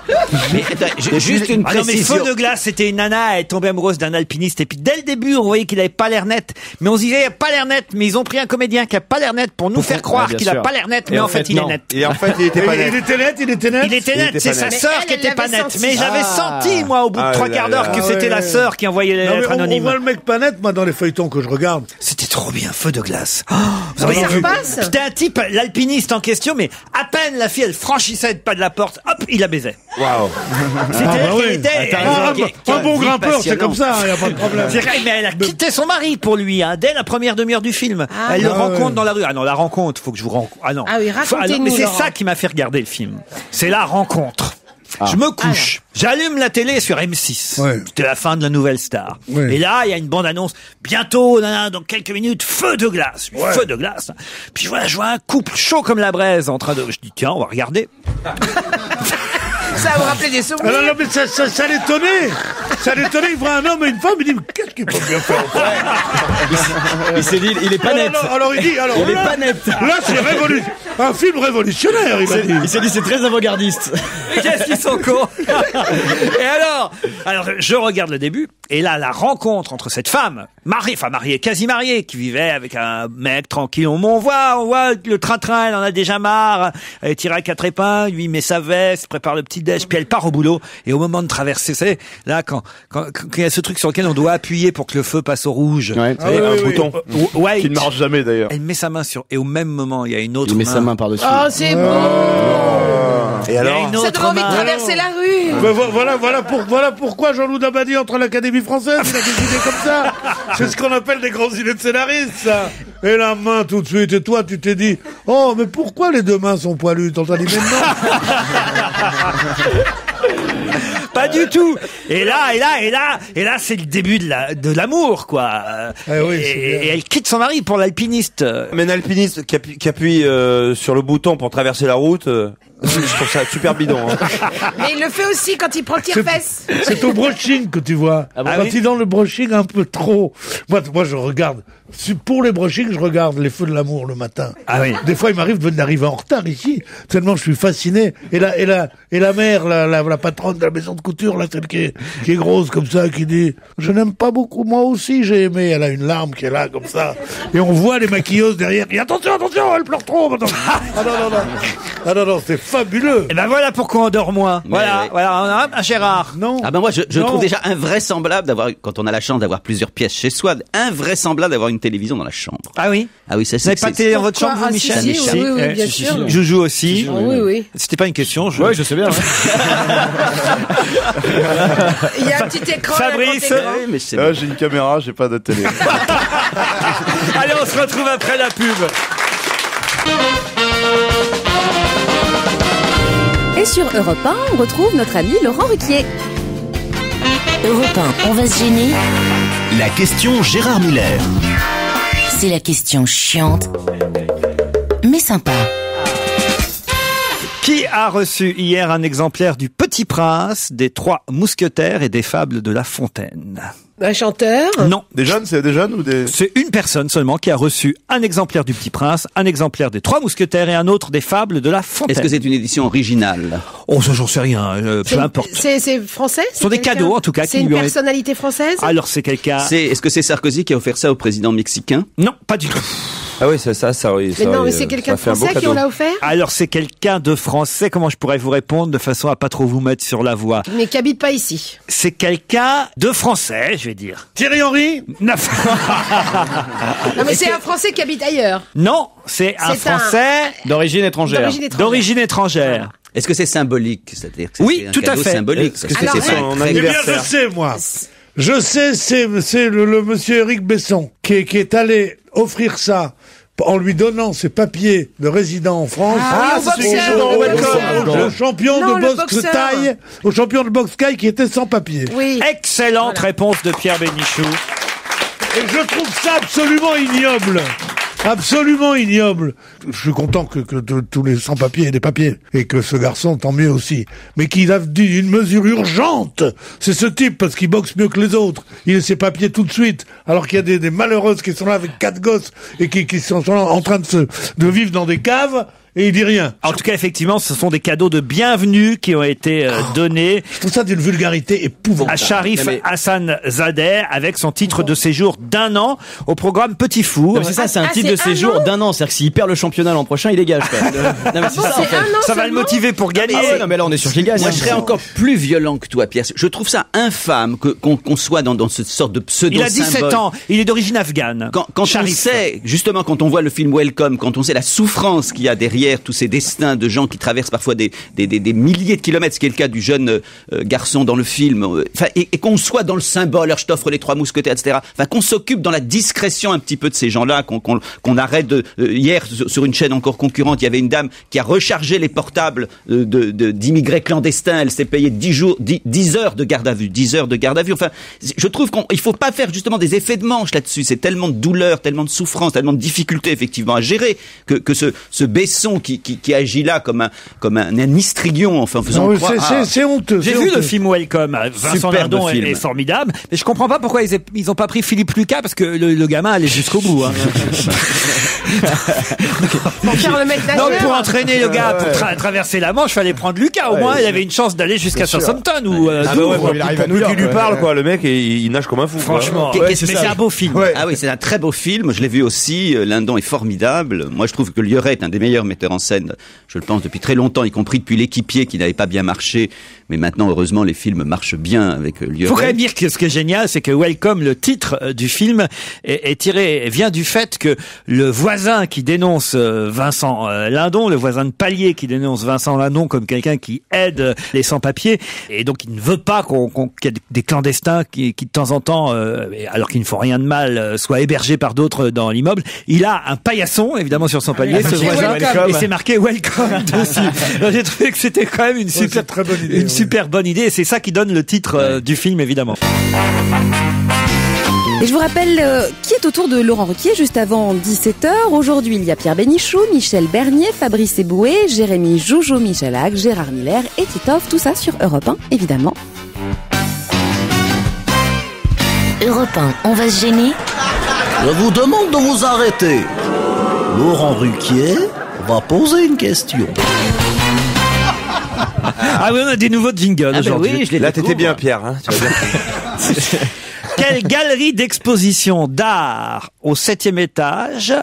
Mais attends, juste une Non, mais précision. Feu de glace, c'était une nana, elle est tombée amoureuse d'un alpiniste, et puis dès le début, on voyait qu'il avait pas l'air net. Mais on se disait, il a pas l'air net, mais ils ont pris un comédien qui a pas l'air net pour nous faire croire qu'il a pas l'air net, mais en fait, il est net. Et en fait, il était pas net. Il était net. Il était net, c'est sa sœur qui était pas nette. Mais j'avais senti, moi, au bout de 3 quarts d'heure, que c'était la sœur qui envoyait les lettres anonymes. On voit le mec pas net, moi, dans les feuilletons que je regarde. C'était trop bien, Feu de glace. Oh, vous Comment auriez ça se vu. passe? C'était un type, l'alpiniste en question, mais à peine la fille, elle franchissait le pas de la porte, hop, il la baisait. Waouh. C'était Un bon grimpeur, c'est comme ça, il y a pas de problème. C'est vrai, mais elle a quitté son mari pour lui, hein, dès la première demi-heure du film. Elle le rencontre dans la rue. Ah non, la rencontre, faut que je vous rencontre. Ah non. Ah oui, racontez-nous, mais c'est Laurent. ça qui m'a fait regarder le film. C'est la rencontre. Je me couche, j'allume la télé sur M6. Ouais. C'était la fin de la Nouvelle Star. Ouais. Et là, il y a une bande-annonce. Bientôt, dans quelques minutes, Feu de glace. Feu de glace. Puis voilà, je vois un couple chaud comme la braise en train de... Je dis, tiens, on va regarder. Ça vous rappelait des souvenirs? Non, mais ça l'étonnait. Ça l'étonnait, il voit un homme et une femme, il dit, mais qu'est-ce qu'il peut bien faire? Il s'est dit, il est pas net. Alors il dit, Il est pas net. Là, c'est un film révolutionnaire, il a dit. Il s'est dit, c'est très avant-gardiste. Qu'est-ce qu'ils sont cons. Et alors, je regarde le début, et là, la rencontre entre cette femme, mariée, quasi mariée, qui vivait avec un mec tranquille. On voit le train-train, elle en a déjà marre, elle tire à 4 épingles, lui met sa veste, prépare le petit déj, puis elle part au boulot, et au moment de traverser, c'est là, quand il y a ce truc sur lequel on doit appuyer pour que le feu passe au rouge. Ouais, un bouton. Ouais, Qui ne marche jamais, d'ailleurs. elle met sa main sur, et au même moment, il y a une autre Il met main. sa main par-dessus. Oh, c'est beau! Il Et y a alors? une Ça autre donne envie de main. traverser la rue! Voilà pourquoi Jean-Loup Dabadi entre à l'Académie française, il a des idées comme ça. C'est ce qu'on appelle des grandes idées de scénaristes, ça. Et la main tout de suite, et toi tu t'es dit, oh mais pourquoi les deux mains sont poilues? T'en t'as dit, mais non. Pas du tout. Et là, c'est le début de l'amour, quoi. Oui, et elle quitte son mari pour l'alpiniste. Mais un alpiniste qui appuie sur le bouton pour traverser la route, je trouve ça super bidon. Hein. Mais il le fait aussi quand il prend le tire-fesse. C'est au brushing que tu vois. Quand il est dans le brushing un peu trop. Moi, je regarde. Pour les brushings, je regarde les feux de l'amour le matin. Ah oui. Des fois, il m'arrive d'arriver en retard ici, tellement je suis fasciné. Et la mère, la patronne de la maison de couture, là, celle qui est grosse comme ça, qui dit, je n'aime pas beaucoup, moi aussi j'ai aimé. Elle a une larme qui est là, comme ça. Et on voit les maquilleuses derrière. Et attention, elle pleure trop. Ah non, c'est fabuleux. Et ben voilà pourquoi on dort moins. Voilà, on a un Gérard. Non. Ah ben moi je trouve déjà invraisemblable d'avoir, quand on a la chance d'avoir plusieurs pièces chez soi, invraisemblable d'avoir une télévision dans la chambre. Ah oui. Ah oui, ça Vous n'avez pas de télé dans votre chambre, vous, Michel? Oui, bien sûr. Joujou aussi. Oui. C'était pas une question. Ouais, je sais bien. Il y a un petit écran. Fabrice. Mais c'est J'ai une caméra, j'ai pas de télé. Allez, on se retrouve après la pub. Et sur Europe 1, on retrouve notre ami Laurent Ruquier. Europe 1, on va se gêner. La question Gérard Miller. C'est la question chiante, mais sympa. Qui a reçu hier un exemplaire du Petit Prince, des Trois Mousquetaires et des Fables de La Fontaine? Un chanteur? Non. Des jeunes ou des... C'est une personne seulement qui a reçu un exemplaire du Petit Prince, un exemplaire des Trois Mousquetaires et un autre des Fables de La Fontaine. Est-ce que c'est une édition originale? Oh, ça, j'en sais rien, peu importe. C'est français? Ce sont des cadeaux, en tout cas. C'est une personnalité française? Alors, c'est quelqu'un... Est-ce que c'est Sarkozy qui a offert ça au président mexicain? Non, pas du tout. Ah oui, ça oui. Mais non, mais c'est quelqu'un de français qui on l'a offert? Alors, c'est quelqu'un de français. Comment je pourrais vous répondre de façon à pas trop vous mettre sur la voie? Mais qui habite pas ici. C'est quelqu'un de français, je vais dire. Thierry Henry? Non, Non, mais c'est un français qui habite ailleurs. non, c'est un français D'origine étrangère. d'origine étrangère. Est-ce que c'est symbolique? C'est-à-dire que Oui, c'est un tout à cadeau fait. symbolique. Est-ce que Alors, c'est son Eh bien, anniversaire? je sais, moi. Je sais, c'est le monsieur Éric Besson qui est allé offrir ça en lui donnant ses papiers de résident en France au champion de boxe taille, au champion de boxe taille qui était sans papier. Oui. Excellente réponse de Pierre Bénichou. Et je trouve ça absolument ignoble. Absolument ignoble. Je suis content que tous les sans-papiers aient des papiers. Et que ce garçon, tant mieux aussi. Mais qu'il a dit une mesure urgente. C'est ce type, parce qu'il boxe mieux que les autres. Il a ses papiers tout de suite. Alors qu'il y a des malheureuses qui sont là avec 4 gosses et qui sont là en train de vivre dans des caves. Et il dit rien. En tout cas, effectivement, ce sont des cadeaux de bienvenue qui ont été donnés. Je trouve ça d'une vulgarité épouvantable. À Sharif Hassan Zadeh, avec son titre de séjour d'1 an au programme Petit Fou. C'est ça, c'est un titre de séjour d'1 an. C'est-à-dire que s'il perd le championnat l'an prochain, il dégage. Non, mais c'est ça, en fait. Ça va le motiver pour gagner. Ah ouais, non, mais là, on est sûr qu'il gagne. Moi, je serais encore plus violent que toi, Pierre. Je trouve ça infâme qu'on soit dans cette sorte de pseudo-symbole. Il a 17 ans. Il est d'origine afghane. Quand on sait, justement, quand on voit le film Welcome, quand on sait la souffrance qu'il y a derrière tous ces destins de gens qui traversent parfois des milliers de kilomètres, ce qui est le cas du jeune garçon dans le film, et qu'on soit dans le symbole, alors je t'offre les 3 mousquetaires, etc. Enfin, qu'on s'occupe dans la discrétion un petit peu de ces gens-là, qu'on arrête de... hier, sur une chaîne encore concurrente, il y avait une dame qui a rechargé les portables d'immigrés clandestins. Elle s'est payée 10 heures de garde à vue. 10 heures de garde à vue. Enfin, je trouve qu'il faut pas faire justement des effets de manche là-dessus. C'est tellement de douleur, tellement de souffrance, tellement de difficultés effectivement à gérer que ce Besson qui agit là comme un histrion, enfin, en faisant croire... C'est honteux. J'ai vu le film Welcome. Vincent Lindon est formidable. Mais je comprends pas pourquoi ils ont pas pris Philippe Lucas, parce que le gamin allait jusqu'au bout, hein. Pour faire le mec Non, pour entraîner le gars pour traverser la Manche, fallait prendre Lucas. Au moins, il avait une chance d'aller jusqu'à Southampton ou il arrive à New York, qui lui parle, quoi. Le mec, il nage comme un fou. Franchement. Mais c'est un beau film. Ah oui, c'est un très beau film. Je l'ai vu aussi. Lindon est formidable. Moi, je trouve que Liorette est un des meilleurs metteurs en scène, je le pense, depuis très longtemps, y compris depuis L'Équipier, qui n'avait pas bien marché. Mais maintenant, heureusement, les films marchent bien avec Liorette. Faut quand même dire que ce qui est génial, c'est que Welcome, le titre du film, vient du fait que le voisin qui dénonce Vincent Lindon, le voisin de palier qui dénonce Vincent Lindon comme quelqu'un qui aide les sans-papiers, et donc il ne veut pas qu'il y ait des clandestins qui de temps en temps, alors qu'ils ne font rien de mal, soient hébergés par d'autres dans l'immeuble. Il a un paillasson, évidemment, sur son palier, ce voisin, et c'est marqué Welcome dessus. J'ai trouvé que c'était quand même une super bonne idée, et c'est ça qui donne le titre du film, évidemment. Et je vous rappelle qui est autour de Laurent Ruquier juste avant 17h. Aujourd'hui, il y a Pierre Bénichou, Michel Bernier, Fabrice Eboué, Jérémy Jojo Michalak, Gérard Miller et Titoff. Tout ça sur Europe 1, évidemment. Europe 1, on va se gêner. Je vous demande de vous arrêter. Laurent Ruquier va poser une question. Ah oui, on a des nouveaux jingles aujourd'hui. Oui, là, t'étais bien, Pierre. Hein, tu vas bien. Quelle galerie d'exposition d'art au 7e étage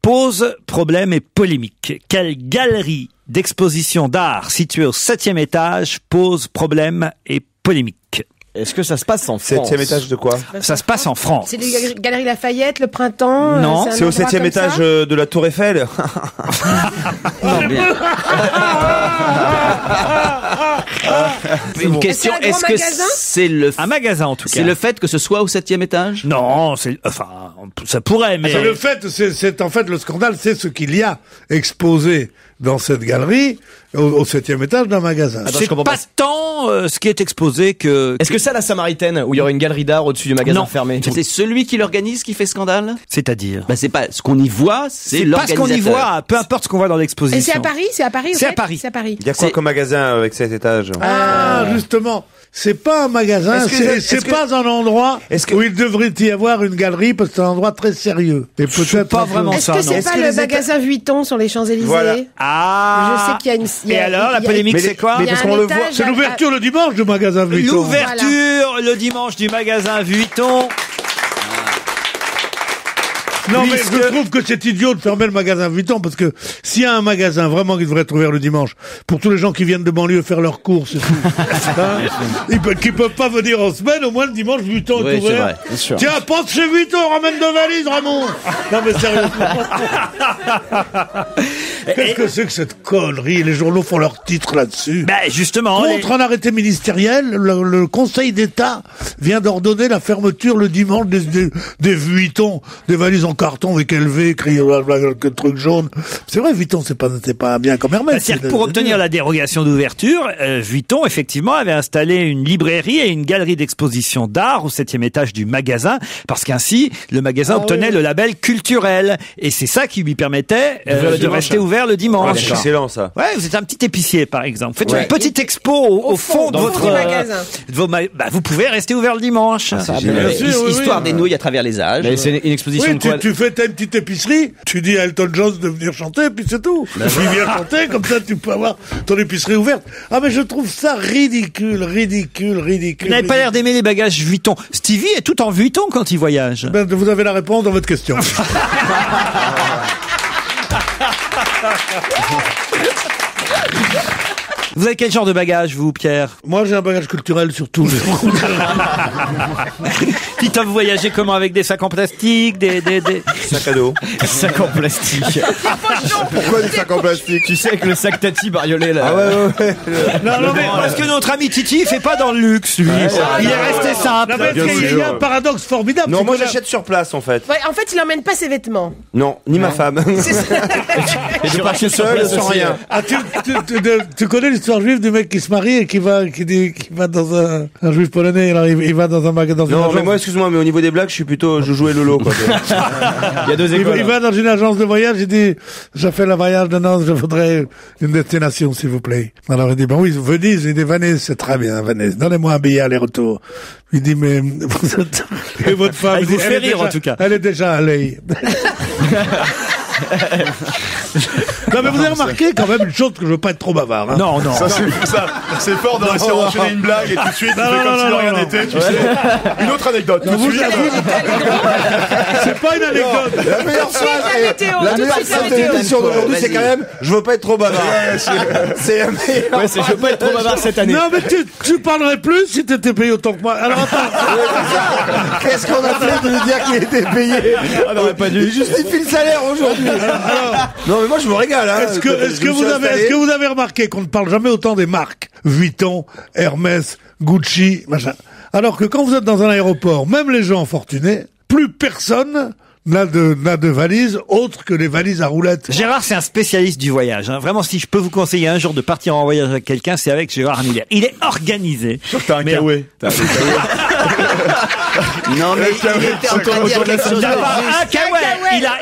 pose problème et polémique? Quelle galerie d'exposition d'art située au 7e étage pose problème et polémique? Est-ce que ça se passe en France? 7e étage de quoi? Ça se passe en France. C'est les Galeries Lafayette, le Printemps? Non, c'est au 7e étage de la Tour Eiffel. Non, bien. Une question, est-ce que c'est un magasin en tout cas? C'est le fait que ce soit au 7e étage? Non, ça pourrait, mais... Le fait, c'est en fait le scandale, c'est ce qu'il y a exposé dans cette galerie au 7e étage d'un magasin. C'est pas tant ce qui est exposé que... Est-ce que c'est à la Samaritaine, où il y aurait une galerie d'art au-dessus du magasin fermé? C'est celui qui l'organise qui fait scandale? C'est-à-dire? C'est pas ce qu'on y voit, c'est l'organisateur. Pas ce qu'on y voit, peu importe ce qu'on voit dans l'exposition. Et c'est à Paris? C'est à Paris? C'est à Paris. C'est à Paris. Il y a quoi comme magasin avec 7 étages? Justement. C'est pas un magasin, c'est pas un endroit où il devrait y avoir une galerie, parce que c'est un endroit très sérieux. Et peut-être pas vraiment ça. Est-ce que c'est pas le magasin Vuitton sur les Champs-Élysées? Voilà. Je sais qu'il y a une... Et alors, la polémique, c'est quoi? Mais parce qu'on le voit. C'est l'ouverture le dimanche du magasin Vuitton. L'ouverture le dimanche du magasin Vuitton. Non, mais je trouve que c'est idiot de fermer le magasin Vuitton, parce que s'il y a un magasin vraiment qui devrait être ouvert le dimanche, pour tous les gens qui viennent de banlieue faire leurs courses et tout, qui peuvent pas venir en semaine, au moins le dimanche Vuitton est ouvert. C'est sûr. Tiens, passe chez Vuitton, ramène deux valises, Ramon. Non mais sérieusement. Qu'est-ce que c'est que cette connerie? Les journaux font leurs titres là-dessus. Justement. Contre un arrêté ministériel, le Conseil d'État vient d'ordonner la fermeture le dimanche des Vuitton, des valises en carton avec LV, écrit que truc jaune. C'est vrai, Vuitton, c'est pas bien comme Hermès. C'est-à-dire que pour obtenir la dérogation d'ouverture, Vuitton, effectivement, avait installé une librairie et une galerie d'exposition d'art au 7e étage du magasin, parce qu'ainsi, le magasin obtenait le label culturel. Et c'est ça qui lui permettait de rester ouvert le dimanche. C'est excellent, ça. Ouais, vous êtes un petit épicier, par exemple. Faites une petite expo au fond de votre magasin. Vous pouvez rester ouvert le dimanche. Histoire des nouilles à travers les âges. Mais c'est une exposition Oui, tu fais ta petite épicerie, tu dis à Elton John de venir chanter, puis c'est tout. Il vient chanter, comme ça tu peux avoir ton épicerie ouverte. Ah mais je trouve ça ridicule. Vous n'avez pas l'air d'aimer les bagages Vuitton. Stevie est tout en Vuitton quand il voyage. Ben, vous avez la réponse dans votre question. Vous avez quel genre de bagage, vous, Pierre? Moi, j'ai un bagage culturel surtout. Titoff, vous voyagez comment? Avec des sacs en plastique, des... Sac à dos. Sac en plastique. Pourquoi des sacs en plastique? Tu sais, avec le sac Tati bariolé, là. Ah ouais. Non, mais parce que notre ami Titi, il fait pas dans le luxe, lui. Il est resté simple. Non, mais il y a un paradoxe formidable. Non, moi j'achète sur place, en fait. Ouais, en fait, il emmène pas ses vêtements. Non, ni ma femme. Et je pars seul, sans rien. Ah, tu connais l'histoire juive du mec qui se marie et qui va dans un juif polonais, alors il va dans un magasin, dans une agence. Non, mais moi, excuse-moi, mais au niveau des blagues, je suis plutôt Jojo et Lolo, quoi. Il y a deux écoles. Il va dans une agence de voyage, il dit, je fais le voyage de noces, je voudrais une destination, s'il vous plaît. Alors il dit, oui, Venise, il dit, Venise, c'est très bien, Venise. Donnez-moi un billet aller-retour. Il dit, mais vous êtes, et votre femme, elle vous fait rire, en tout cas. Elle est déjà allée. Non, mais vous avez remarqué quand même une chose que je veux pas être trop bavard. Hein. Non. C'est fort de réussir à enchaîner une blague et tout de suite, tu fais comme si de rien n'était, tu sais. Une autre anecdote. C'est pas une anecdote. La meilleure phrase de l'émission d'aujourd'hui, c'est quand même, je veux pas être trop bavard. C'est la meilleure. Ouais, c'est je veux pas être trop bavard cette année. Non, mais tu parlerais plus si t'étais payé autant que moi. Alors attends. Qu'est-ce qu'on a fait de lui dire qu'il était payé? Ah non, pas dû. Il justifie le salaire aujourd'hui. Non, mais moi je me régale. Hein. Est-ce que vous avez remarqué qu'on ne parle jamais autant des marques Vuitton, Hermès, Gucci, machin. Alors que quand vous êtes dans un aéroport, même les gens fortunés, plus personne n'a de valise autre que les valises à roulettes. Gérard, c'est un spécialiste du voyage. Hein. Vraiment, si je peux vous conseiller un jour de partir en voyage avec quelqu'un, c'est avec Gérard Miller. Il est organisé. T'as un kawaii. Non, mais il était en train de dire quelque chose.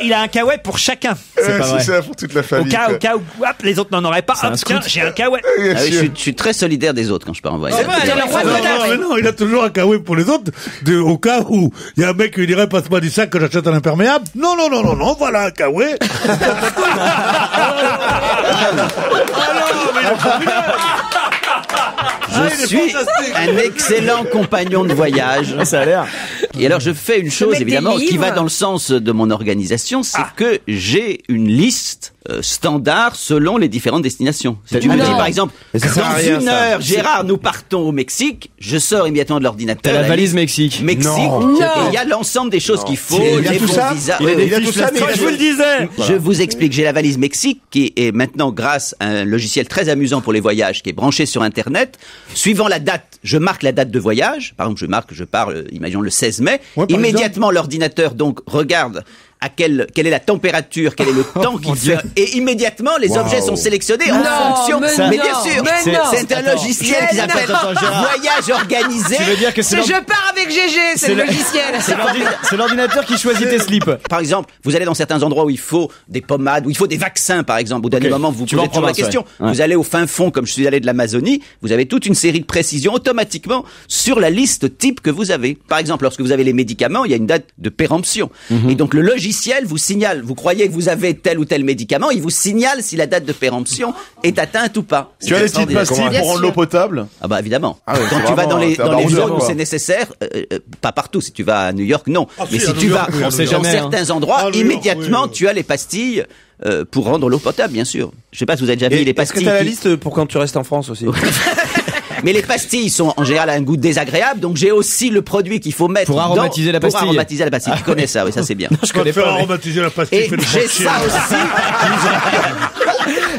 Il a un kawaii pour chacun. C'est ça pour toute la famille. Au cas où hop, les autres n'en auraient pas. Hop, tiens, j'ai un kawaii. Je suis très solidaire des autres quand je pars en voyage. Non, il a toujours un kawaii pour les autres, au cas où il y a un mec qui lui dirait passe-moi du sac que j'achète un imperméable. Non, voilà un kawaii. Je suis un excellent compagnon de voyage. Ça a l'air. Et alors je fais une chose évidemment qui va dans le sens de mon organisation, c'est que j'ai une liste standard selon les différentes destinations. Si tu me dis par exemple, dans une heure, Gérard, nous partons au Mexique, je sors immédiatement de l'ordinateur. T'as la valise Mexique. Et il y a l'ensemble des choses qu'il faut. Il y a tout ça. Il a tout ça, mais je vous le disais. Je vous explique, j'ai la valise Mexique qui est maintenant grâce à un logiciel très amusant pour les voyages qui est branché sur Internet. Suivant la date, je marque la date de voyage. Par exemple, je pars, imaginons le 16 mai. Immédiatement, l'ordinateur donc regarde à quelle est la température, quel est le temps qu'il fait, et immédiatement les objets sont sélectionnés en fonction. Mais bien sûr, c'est un logiciel qui s'appelle Voyage Organisé. Tu veux dire que je pars avec GG, c'est le logiciel. C'est l'ordinateur qui choisit tes slips. Par exemple, vous allez dans certains endroits où il faut des pommades, où il faut des vaccins, par exemple. Au dernier moment, vous posez toujours la question. Ouais. Vous allez au fin fond, comme je suis allé de l'Amazonie, vous avez toute une série de précisions automatiquement sur la liste type que vous avez. Par exemple, lorsque vous avez les médicaments, il y a une date de péremption. Et donc le logiciel vous signale, vous croyez que vous avez tel ou tel médicament, il vous signale si la date de péremption est atteinte ou pas. Tu as les petites pastilles pour rendre l'eau potable? Ah bah évidemment. Quand tu vas dans les zones où c'est nécessaire, pas partout, si tu vas à New York, non. Mais si tu vas dans certains endroits, immédiatement tu as les pastilles pour rendre l'eau potable, bien sûr. Je sais pas si vous avez déjà vu les pastilles. Est-ce que t'as la liste pour quand tu restes en France aussi? Mais les pastilles sont en général à un goût désagréable, donc j'ai aussi le produit qu'il faut mettre pour aromatiser la pastille. Pour aromatiser la pastille. Tu connais ça, oui, ça c'est bien. Je connais pas aromatiser la pastille. Et j'ai ça aussi.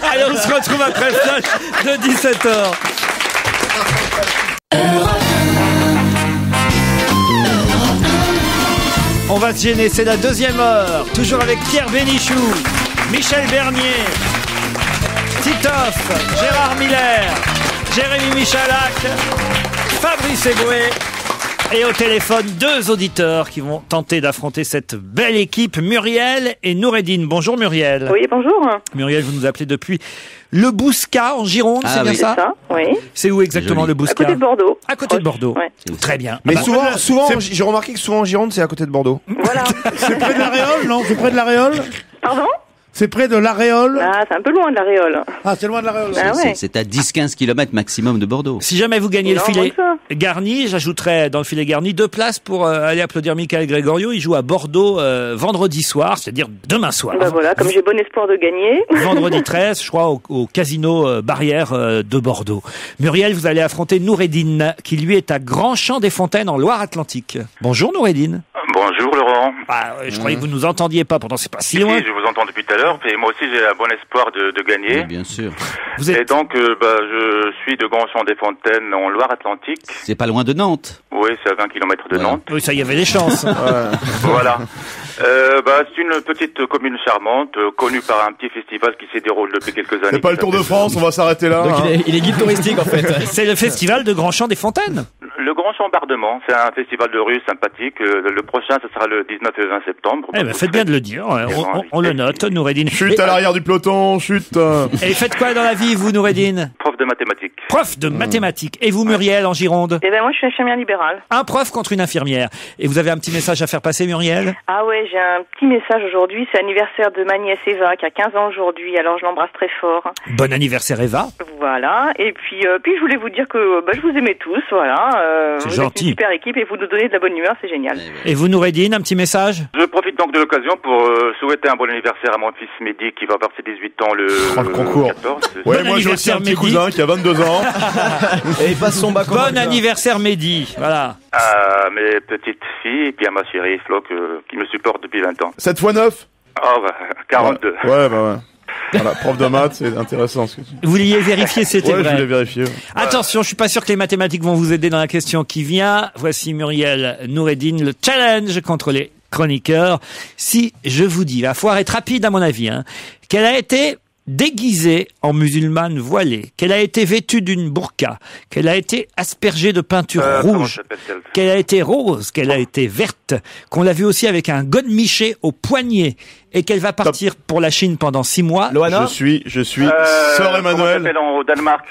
Allez, on se retrouve après le flash de 17h. On va se gêner, c'est la deuxième heure. Toujours avec Pierre Bénichou, Michel Bernier, Titoff, Gérard Miller, Jérémy Michalak, Fabrice Eboué. Et au téléphone, 2 auditeurs qui vont tenter d'affronter cette belle équipe, Muriel et Noureddine. Bonjour Muriel. Oui, bonjour. Muriel, vous nous appelez depuis le Bouscat en Gironde, c'est bien ça? C'est ça, oui. C'est où exactement le Bouscat? À côté de Bordeaux. À côté de Bordeaux. Ouais. Très bien. Mais souvent, j'ai remarqué que souvent en Gironde, c'est à côté de Bordeaux. Voilà. C'est près de l'Aréole, non? C'est près de l'Aréole? Pardon? C'est près de l'Aréole? Ah, c'est un peu loin de l'Aréole. Ah, c'est loin de l'Aréole. Ah ouais. C'est à 10-15 km maximum de Bordeaux. Si jamais vous gagnez le Non, filet moins garni, j'ajouterai dans le filet garni 2 places pour aller applaudir Michael Gregorio. Il joue à Bordeaux vendredi soir, c'est-à-dire demain soir. Bah voilà, comme j'ai bon espoir de gagner. Vendredi 13, je crois, au casino Barrière de Bordeaux. Muriel, vous allez affronter Noureddine, qui lui est à Grand-Champ-des-Fontaines en Loire-Atlantique. Bonjour Noureddine. Bonjour Laurent. Ah, je croyais que vous nous entendiez pas, pourtant c'est pas si loin. Si, je vous entends depuis tout à l'heure, et moi aussi j'ai un bon espoir de gagner. Oui, bien sûr. Et donc, je suis de Grand-Champ-des-Fontaines en Loire-Atlantique. C'est pas loin de Nantes. Oui, c'est à 20 km de Nantes. Oui, ça y avait des chances. Voilà. C'est une petite commune charmante, connue par un petit festival qui s'y déroule depuis quelques années. C'est pas le Tour de France, on va s'arrêter là. Donc hein. il est guide touristique en fait. C'est le festival de Grand-Champ-des-Fontaines. Le Grand Chambardement, c'est un festival de rue sympathique. Le prochain, ce sera le 19 et 20 septembre. Eh ben, faites bien de le dire. On le note, Noureddine. Chute à l'arrière du peloton, chute. Et faites quoi dans la vie, vous, Noureddine? Prof de mathématiques. Prof de mathématiques. Et vous, Muriel, en Gironde? Eh ben moi, je suis infirmière libérale. Un prof contre une infirmière. Et vous avez un petit message à faire passer, Muriel? Ah ouais, j'ai un petit message aujourd'hui. C'est l'anniversaire de ma nièce Eva, qui a 15 ans aujourd'hui. Alors, je l'embrasse très fort. Bon anniversaire, Eva. Voilà. Et puis je voulais vous dire que je vous aimais tous. Voilà. C'est vous gentil. êtes une super équipe et vous nous donnez de la bonne humeur. C'est génial. Et vous, Noureddine, un petit message? Je profite donc de l'occasion pour souhaiter un bon anniversaire à mon fils Mehdi qui va avoir ses 18 ans le concours. 14. Ouais, moi j'ai aussi un petit cousin qui a 22 ans. Et il passe son bac. Bon anniversaire, Mehdi. Voilà. À mes petites filles et puis à ma chérie Flo qui me supporte depuis 20 ans. 7 x 9? 42. Ouais. Voilà, prof de maths, c'est intéressant. Ce que tu... Vous vouliez vérifier, c'était vrai. Ouais, je voulais vérifier. Ouais. Attention, je suis pas sûr que les mathématiques vont vous aider dans la question qui vient. Voici Muriel Noureddine, le challenge contre les chroniqueurs. Si je vous dis, la foire est rapide à mon avis, qu'elle a été déguisée en musulmane voilée, qu'elle a été vêtue d'une burqa, qu'elle a été aspergée de peinture rouge, qu'elle a été rose, qu'elle a été verte, qu'on l'a vue aussi avec un godemiché au poignet, et qu'elle va partir pour la Chine pendant 6 mois. Loana, je suis Sœur Emmanuel. Au Danemark.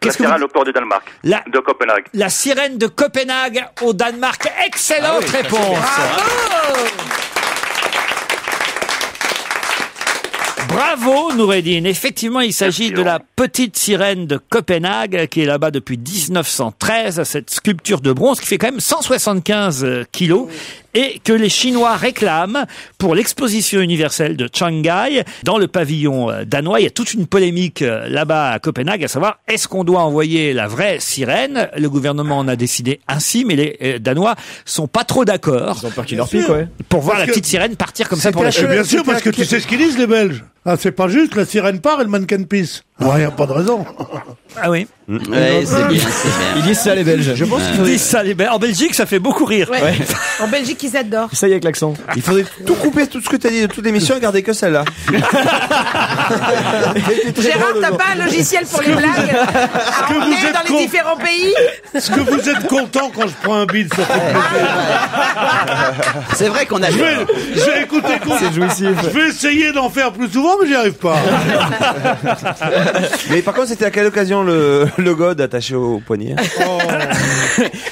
La sirène au port de Danemark. De Copenhague. La sirène de Copenhague au Danemark. Excellente réponse. Bravo. Bravo Noureddine. Effectivement, il s'agit de la petite sirène de Copenhague qui est là-bas depuis 1913, cette sculpture de bronze qui fait quand même 175 kilos et que les Chinois réclament pour l'exposition universelle de Shanghai dans le pavillon danois. Il y a toute une polémique là-bas à Copenhague à savoir est-ce qu'on doit envoyer la vraie sirène. Le gouvernement en a décidé ainsi, mais les Danois sont pas trop d'accord. Ils ont peur qu'il leur pique, ouais. Pour voir la petite sirène partir comme ça pour la Chine. Bien sûr, parce que tu sais ce qu'ils disent les Belges. Ah, c'est pas juste, la sirène part et le mannequin pisse. Ouais, y a pas de raison. Ah oui. Ouais, c'est bien. Ils disent ça les Belges. Je pense qu'ils disent ça les Belges. En Belgique, ça fait beaucoup rire. Ouais. En Belgique, ils adorent. Ça y est avec l'accent. Il faudrait tout couper, tout ce que tu as dit de toute l'émission et garder que celle-là. Gérard, t'as pas un logiciel pour les blagues à emmener dans les différents pays? Est-ce que vous êtes content quand je prends un bide sur cette C'est vrai qu'on a... Je vais écouter, c'est jouissif. Je vais essayer d'en faire plus souvent, mais j'y arrive pas. Mais par contre, c'était à quelle occasion le god attaché au poignet?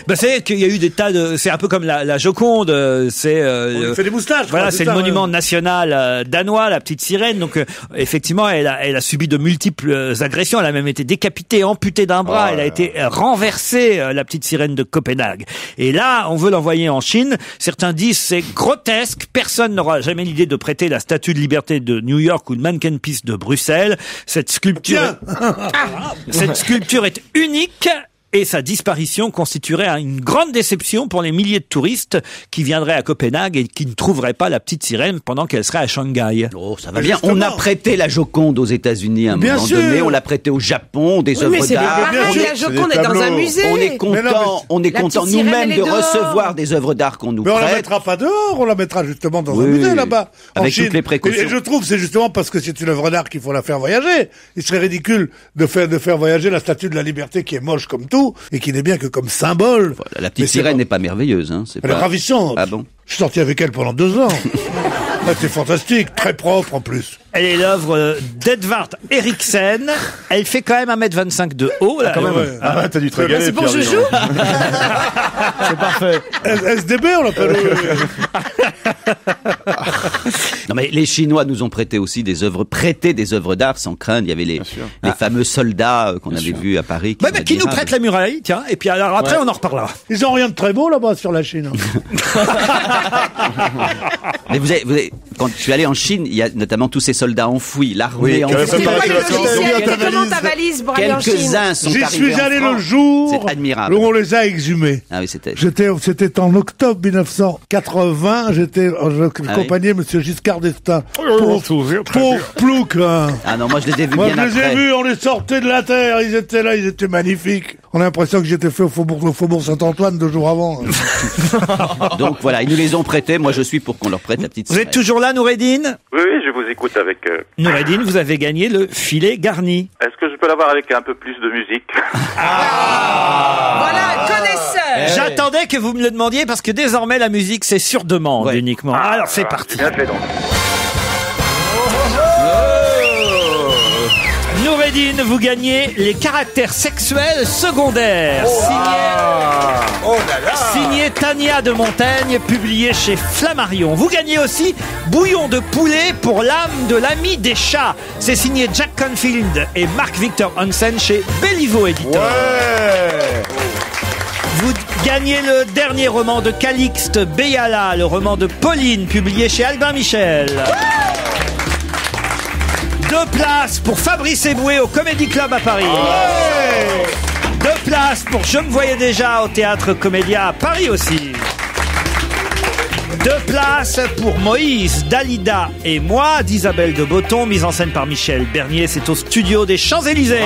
Bah, c'est qu'il y a eu des tas de, c'est un peu comme la Joconde, c'est, on fait des moustaches. Voilà, c'est le monument national danois, la petite sirène. Donc, effectivement, elle a subi de multiples agressions. Elle a même été décapitée, amputée d'un bras. Elle a été renversée, la petite sirène de Copenhague. Et là, on veut l'envoyer en Chine. Certains disent c'est grotesque. Personne n'aura jamais l'idée de prêter la Statue de Liberté de New York ou de Mannequin Peace de Bruxelles. Cette sculpture est unique. Et sa disparition constituerait une grande déception pour les milliers de touristes qui viendraient à Copenhague et qui ne trouveraient pas la petite sirène pendant qu'elle serait à Shanghai. Oh, ça va bien. On a prêté la Joconde aux États-Unis à un moment donné. On l'a prêté au Japon, des œuvres d'art. La Joconde est dans un musée. On est content nous-mêmes de recevoir des œuvres d'art qu'on nous prête. Mais on la mettra pas dehors, on la mettra justement dans un musée là-bas. Avec toutes les précautions. Et je trouve c'est justement parce que c'est une œuvre d'art qu'il faut la faire voyager. Il serait ridicule de faire voyager la Statue de la Liberté qui est moche comme tout et qui n'est bien que comme symbole. Voilà, la petite sirène n'est pas merveilleuse. Hein, elle est ravissante. Ah bon? Je suis sorti avec elle pendant 2 ans. C'est fantastique, très propre en plus. Elle est l'œuvre d'Edvard Eriksen. Elle fait quand même 1m25 de haut. Là. Quand même. Ah, t'as dû te régaler. C'est pour Joujou. C'est parfait. SDB, on l'appelle. Non mais les Chinois nous ont prêté aussi des œuvres d'art sans crainte. Il y avait les fameux soldats qu'on avait vus à Paris. Qui nous prêtent la muraille, tiens. Et puis alors après on en reparlera. Ils ont rien de très beau là-bas sur la Chine. Mais vous avez, quand je suis allé en Chine, il y a notamment tous ces soldats enfouis, l'armée enfouie. Comment ta valise pour aller en Chine? Quelques-uns sont arrivés en France. J'y suis allé le jour où on les a exhumés. Ah oui, c'était en octobre 1980, j'accompagnais Monsieur Giscard d'Estaing. Pour Plouc. Ah non, moi je les ai vus bien après. Moi je les ai vus, on les sortait de la terre, ils étaient là, ils étaient magnifiques. On a l'impression que j'étais fait au Faubourg Saint-Antoine 2 jours avant. Donc voilà, ils nous les ont prêtés, moi je suis pour qu'on leur prête la petite Vous êtes toujours là, Noureddine? Oui, je vous écoute avec... Noureddine, vous avez gagné le filet garni. Est-ce que je peux l'avoir avec un peu plus de musique? Voilà, connaisseur. J'attendais que vous me le demandiez parce que désormais la musique c'est sur demande uniquement. Alors c'est parti. Bien fait donc. Noureddine, vous gagnez les caractères sexuels secondaires. Signé Tania de Montaigne, publié chez Flammarion. Vous gagnez aussi Bouillon de poulet pour l'âme de l'ami des chats. C'est signé Jack Canfield et Mark-Victor Hansen chez Béliveau Éditeur. Vous gagnez le dernier roman de Calixte Béala, le roman de Pauline, publié chez Albin Michel. 2 places pour Fabrice Eboué au Comedy Club à Paris. 2 places pour Je me voyais déjà au Théâtre Comédia à Paris aussi. 2 places pour Moïse, Dalida et moi d'Isabelle de Botton, mise en scène par Michel Bernier. C'est au studio des Champs-Élysées.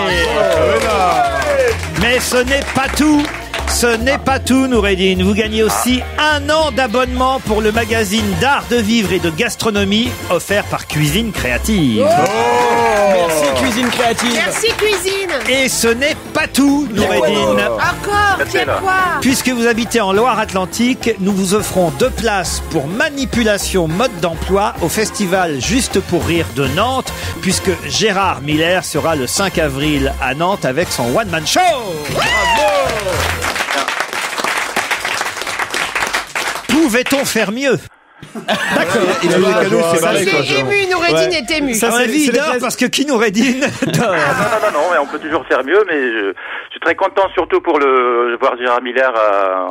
Mais ce n'est pas tout. Ce n'est pas tout, Noureddine. Vous gagnez aussi 1 an d'abonnement pour le magazine d'art de vivre et de gastronomie offert par Cuisine Créative. Merci Cuisine Créative. Merci Cuisine. Et ce n'est pas tout, Noureddine. Encore, c'est quoi? Puisque vous habitez en Loire-Atlantique, nous vous offrons 2 places pour Manipulation Mode d'Emploi au festival Juste pour Rire de Nantes, puisque Gérard Miller sera le 5 avril à Nantes avec son one-man show. Bravo! Pouvait-on faire mieux? D'accord. Il a eu les cadeaux, c'est barré, quoi. C'est ému, Noureddine est ému. À mon avis, il dort parce que qui Noureddine dort. Non, mais on peut toujours faire mieux, mais je suis très content surtout pour voir Gérard Miller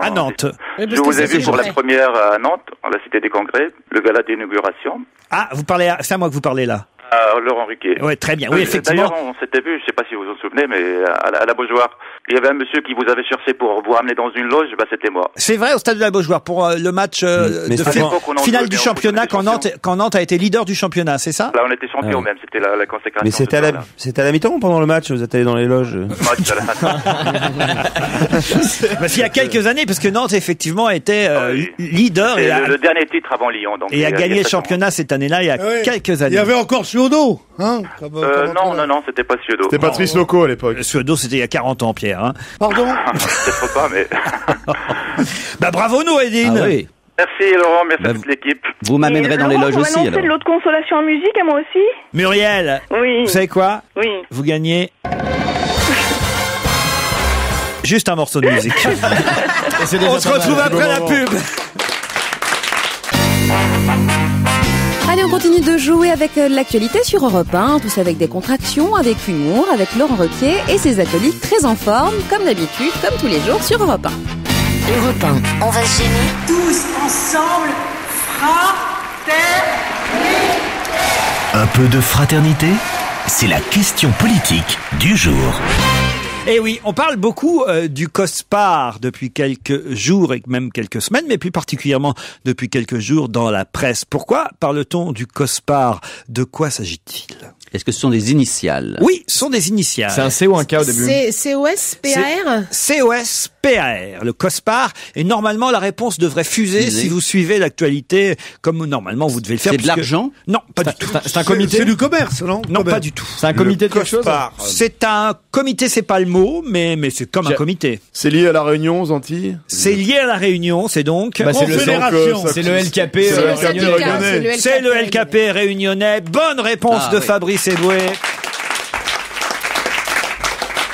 à Nantes. Je vous ai vu pour la première à Nantes, à la Cité des Congrès, le gala d'inauguration. Ah, vous parlez, c'est à moi que vous parlez là. Laurent Ruquier. Oui, très bien. Oui, effectivement. D'ailleurs, on s'était vu, je sais pas si vous vous en souvenez, mais à la Beaujoire. Il y avait un monsieur qui vous avait cherché pour vous ramener dans une loge, c'était moi. C'est vrai, au stade de la Beaujoire, pour le match finale du championnat, quand Nantes a été leader du championnat, c'est ça? Là, on était champion même, c'était la consécration. Mais c'était à la mi-temps ou pendant le match, vous êtes allé dans les loges? Parce qu'il y a quelques années, parce que Nantes, effectivement, était leader. Et le dernier titre avant Lyon. Donc, et a gagné le championnat cette année-là, il y a quelques années. Il y avait encore Suodo, hein? Non, c'était pas Suodo. C'était Patrice Loco à l'époque. Suodo, c'était il y a 40 ans, Pierre. Hein. Pardon? Peut-être pas, mais... bravo, Noureddine. Ah oui. Merci Laurent, merci à toute l'équipe. Vous m'amènerez dans les loges aussi, alors. De l'autre consolation en musique, à moi aussi. Muriel. Oui. Vous savez quoi? Oui. Vous gagnez... juste un morceau de musique. On se retrouve après la pub. Allez, on continue de jouer avec l'actualité sur Europe 1, tous avec des contractions, avec humour, avec Laurent Ruquier et ses acolytes très en forme, comme d'habitude, comme tous les jours sur Europe 1. Europe 1, on va se gêner. Tous ensemble, fraternité. Un peu de fraternité, c'est la question politique du jour. Et oui, on parle beaucoup du COSPAR depuis quelques jours et même quelques semaines, mais plus particulièrement depuis quelques jours dans la presse. Pourquoi parle-t-on du COSPAR? De quoi s'agit-il? Est-ce que ce sont des initiales? Oui, ce sont des initiales. C'est un C ou un K au début? C'est COSPAR? COSPAR, le COSPAR. Et normalement, la réponse devrait fuser si vous suivez l'actualité comme normalement vous devez le faire. C'est de l'argent? Non, pas du tout. C'est un comité? C'est du commerce, non? Non, pas du tout. C'est un comité de quelque chose? C'est un comité, c'est pas le mot, mais c'est comme un comité. C'est lié à la Réunion aux Antilles? C'est lié à la Réunion, c'est donc... c'est le Confédération. C'est le LKP. réunionnais. C'est le LKP réunionnais. Bonne réponse de Fabrice Eboué.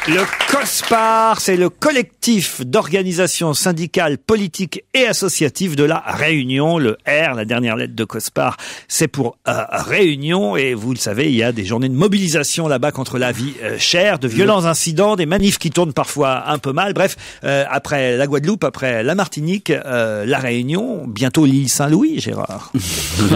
Le COSPAR, c'est le collectif d'organisations syndicales, politiques et associatives de la Réunion. Le R, la dernière lettre de COSPAR, c'est pour Réunion. Et vous le savez, il y a des journées de mobilisation là-bas contre la vie chère, de violents incidents, des manifs qui tournent parfois un peu mal. Bref, après la Guadeloupe, après la Martinique, la Réunion, bientôt l'île Saint-Louis, Gérard.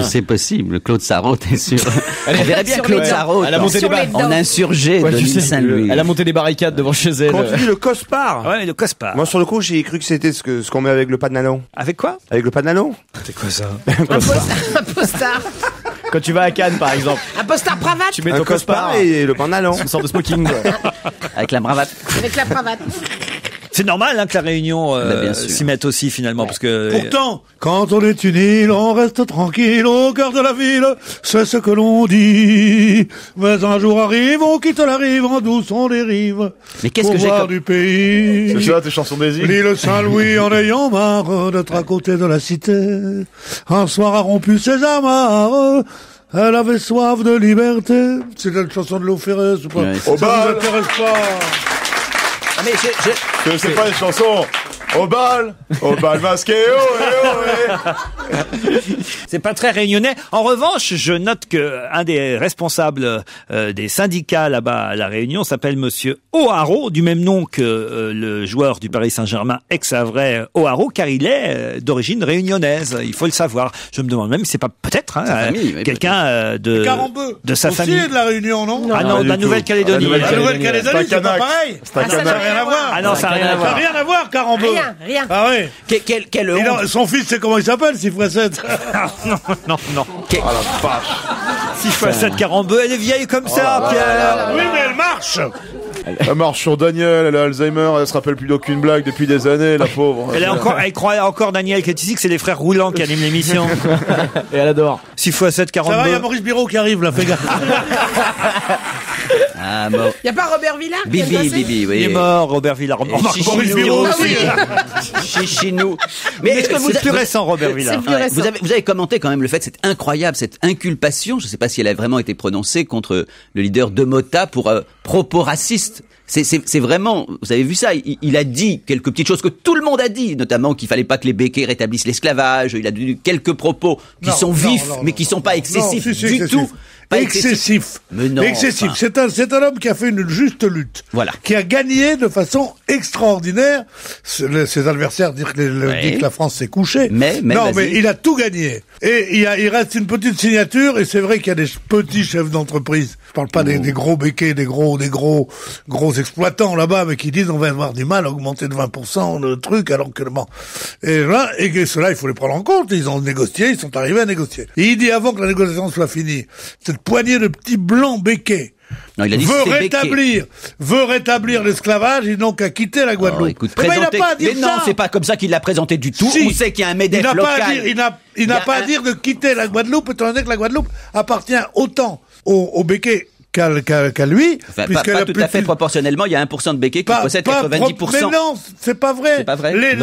C'est possible. Claude Sarraute est sûr. On verrait bien sur Claude les dents. Sarraute Elle a monté des en insurgé de l'île Saint-Louis. Elle a monté des barricades devant chez elle. Quand tu dis le COSPAR, Ouais, le COSPAR. moi sur le coup j'ai cru que c'était ce qu'on met avec le pas de nano. Avec quoi? Avec le pas de nano? C'est quoi ça? Un postard. Quand tu vas à Cannes, par exemple, Un postard cravate tu mets Un ton COSPAR et le pas de nano. une sorte de smoking. Avec la bravate. avec la cravate. C'est normal que la Réunion bien sûr. s'y mette aussi finalement, parce que... Pourtant, quand on est une île, on reste tranquille au cœur de la ville, c'est ce que l'on dit. Mais un jour arrive, on quitte la rive, en douce on dérive. Mais qu'est-ce pour que j'ai voir comme... du pays. C'est ça, tes chansons des îles? L'île Saint-Louis en ayant marre d'être à côté de la cité. Un soir a rompu ses amarres. Elle avait soif de liberté. C'est une chanson de Léo Ferré, c'est pas... Ouais, ça vous intéresse pas. Ah, mais C'est pas une chanson. Au bal masqué, C'est pas très réunionnais. En revanche, je note que un des responsables des syndicats là-bas à La Réunion s'appelle Monsieur O'Haraud, du même nom que le joueur du Paris Saint-Germain, ex-Havrais O'Haraud, car il est d'origine réunionnaise. Il faut le savoir. Je me demande même si c'est pas peut-être quelqu'un de sa Aussi famille. de la Réunion, non? Ah non, de la Nouvelle-Calédonie. La Nouvelle-Calédonie, c'est pas pareil. C'est un Ça n'a rien à voir. Ah non, ça n'a rien à Ça n'a voir. rien à voir, Carambeu. Rien. Ah oui. Quelle Et honte. non, son fils, c'est comment il s'appelle, 6x7? Non. Oh la vache. 6x7 Carambeu, elle est vieille comme ça, Pierre. Oui, mais elle marche. Elle marche sur Daniel, elle a Alzheimer, elle se rappelle plus d'aucune blague depuis des années, la pauvre. Elle croit encore, Daniel, qui est ici, que c'est les frères Roulants qui animent l'émission. Et elle adore. 6x7 Ça va, il y a Carambeu. Maurice Biro qui arrive, là, fais gaffe. Ah, bon. Y a pas Robert Villard qui vient de passer Bibi, oui. Il est mort, Robert Villard. Chichinou Biro aussi. Chichinou. Mais est-ce que C'est plus récent, Robert Villard. C'est plus récent. Vous avez commenté quand même le fait, c'est incroyable, cette inculpation, je ne sais pas si elle a vraiment été prononcée contre le leader de Mota pour propos racistes. C'est vraiment, vous avez vu ça, il a dit quelques petites choses que tout le monde a dit, notamment qu'il fallait pas que les béquets rétablissent l'esclavage, il a dit quelques propos qui sont vifs, mais qui sont pas excessifs du tout. Pas excessif. Mais non, excessif. enfin. C'est un homme qui a fait une juste lutte. Voilà. Qui a gagné de façon extraordinaire. Ses adversaires disent que la France s'est couchée. Mais il a tout gagné. Et il reste une petite signature, et c'est vrai qu'il y a des petits chefs d'entreprise. Je parle pas des gros béquets, des gros exploitants là-bas, mais qui disent on va avoir du mal à augmenter de 20% le truc, alors que bon. Et là, et cela, il faut les prendre en compte. Ils ont négocié, ils sont arrivés à négocier. Et il dit avant que la négociation soit finie, cette poignée de petits blancs béquets non, il a dit veut rétablir l'esclavage, ils n'ont qu'à quitter la Guadeloupe. Écoute, il n'a pas à dire mais ça. non, c'est pas comme ça qu'il l'a présenté du tout. Si. On sait qu'il y a un MEDEF local. Il n'a pas à dire de quitter la Guadeloupe, étant donné que la Guadeloupe appartient autant aux béquets qu'à lui. Enfin, pas tout à fait proportionnellement, il y a 1% de béquets qui possèdent 90%. Mais non, c'est pas vrai. C'est pas vrai. Les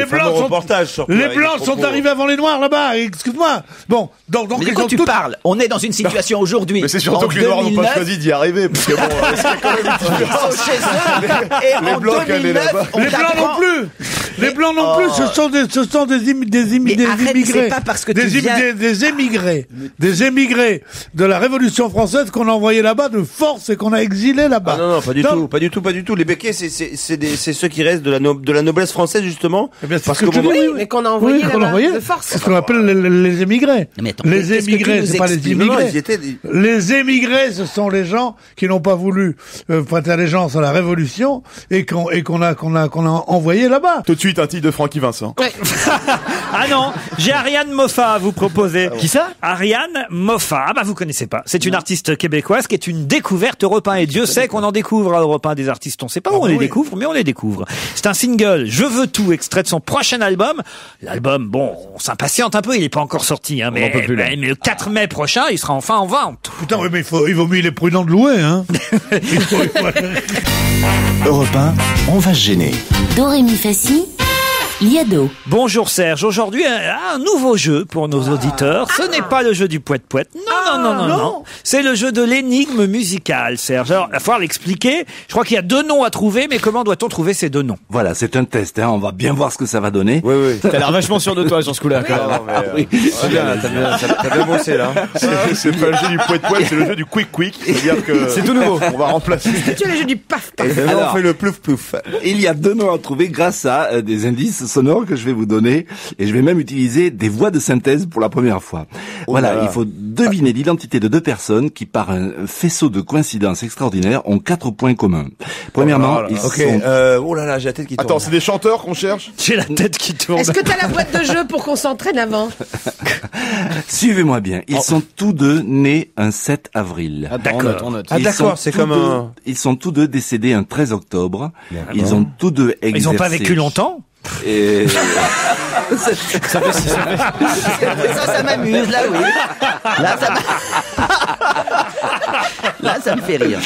Blancs sont arrivés avant les Noirs là-bas, excuse-moi. Bon, donc mais de quoi tu parles? On est dans une situation aujourd'hui. Mais c'est surtout que les Noirs n'ont pas choisi d'y arriver, parce que bon, est-ce qu'il y a quand même une différence? Et en 2009, les Blancs non plus. Les blancs non plus, ce sont des immigrés. C'est pas parce que des émigrés de la Révolution française qu'on a envoyés là-bas de force et qu'on a exilés là-bas. Ah non, pas du tout. Les béquets, c'est ceux qui restent de la noblesse française, justement. Parce que mais qu'on a envoyé de force. C'est ce qu'on appelle les émigrés. Les émigrés, c'est pas les immigrés. Les émigrés, ce sont les gens qui n'ont pas voulu prêter allégeance à la Révolution et qu'on a envoyé là-bas. Tout de suite, un titre de Francky Vincent. Ouais. Ah non, j'ai Ariane Moffat à vous proposer. Qui ça? Ariane Moffat. Ah bah vous connaissez pas. C'est une artiste québécoise qui est une découverte Europe 1 et Dieu sait qu'on en découvre à Europe 1 des artistes. On sait pas où on les découvre, mais on les découvre. C'est un single, Je veux tout, extrait de son prochain album. L'album, bon, on s'impatiente un peu, il est pas encore sorti, hein, mais le 4 mai prochain, il sera enfin en vente. Putain, oui, mais il vaut mieux, il est prudent de louer, hein. Europe 1, on va se gêner. Do, ré, mi, fa, si, Liado. Bonjour Serge, aujourd'hui un nouveau jeu pour nos auditeurs. Ce n'est pas le jeu du poète-poète. Non. C'est le jeu de l'énigme musicale, Serge. Alors, il va falloir l'expliquer. Je crois qu'il y a 2 noms à trouver, mais comment doit-on trouver ces 2 noms? Voilà, c'est un test, hein. On va bien voir ce que ça va donner. Oui. T'as l'air vachement sûr de toi sur ce coup-là. Oui. T'as bien bossé, là. C'est pas le jeu du poète-poète, c'est le jeu du quick. C'est-à-dire que. C'est tout nouveau. On va remplacer. Tu es le jeu du paf-paf. Alors, on fait le plouf-plouf. Il y a 2 noms à trouver grâce à des indices sonores que je vais vous donner, et je vais même utiliser des voix de synthèse pour la première fois. Voilà, il faut deviner l'identité de 2 personnes qui, par un faisceau de coïncidences extraordinaires, ont 4 points communs. Premièrement, ils sont... Oh là là, j'ai la tête qui tourne. Attends, c'est des chanteurs qu'on cherche? J'ai la tête qui tourne. Est-ce que t'as la boîte de jeu pour qu'on s'entraîne avant? Suivez-moi bien. Ils sont tous 2 nés un 7 avril. D'accord. C'est comme un... Ils sont tous 2 décédés un 13 octobre. Ils ont tous 2 exercé... Ils n'ont pas vécu longtemps? Et... ça m'amuse, là, oui. Là, ça me fait rire.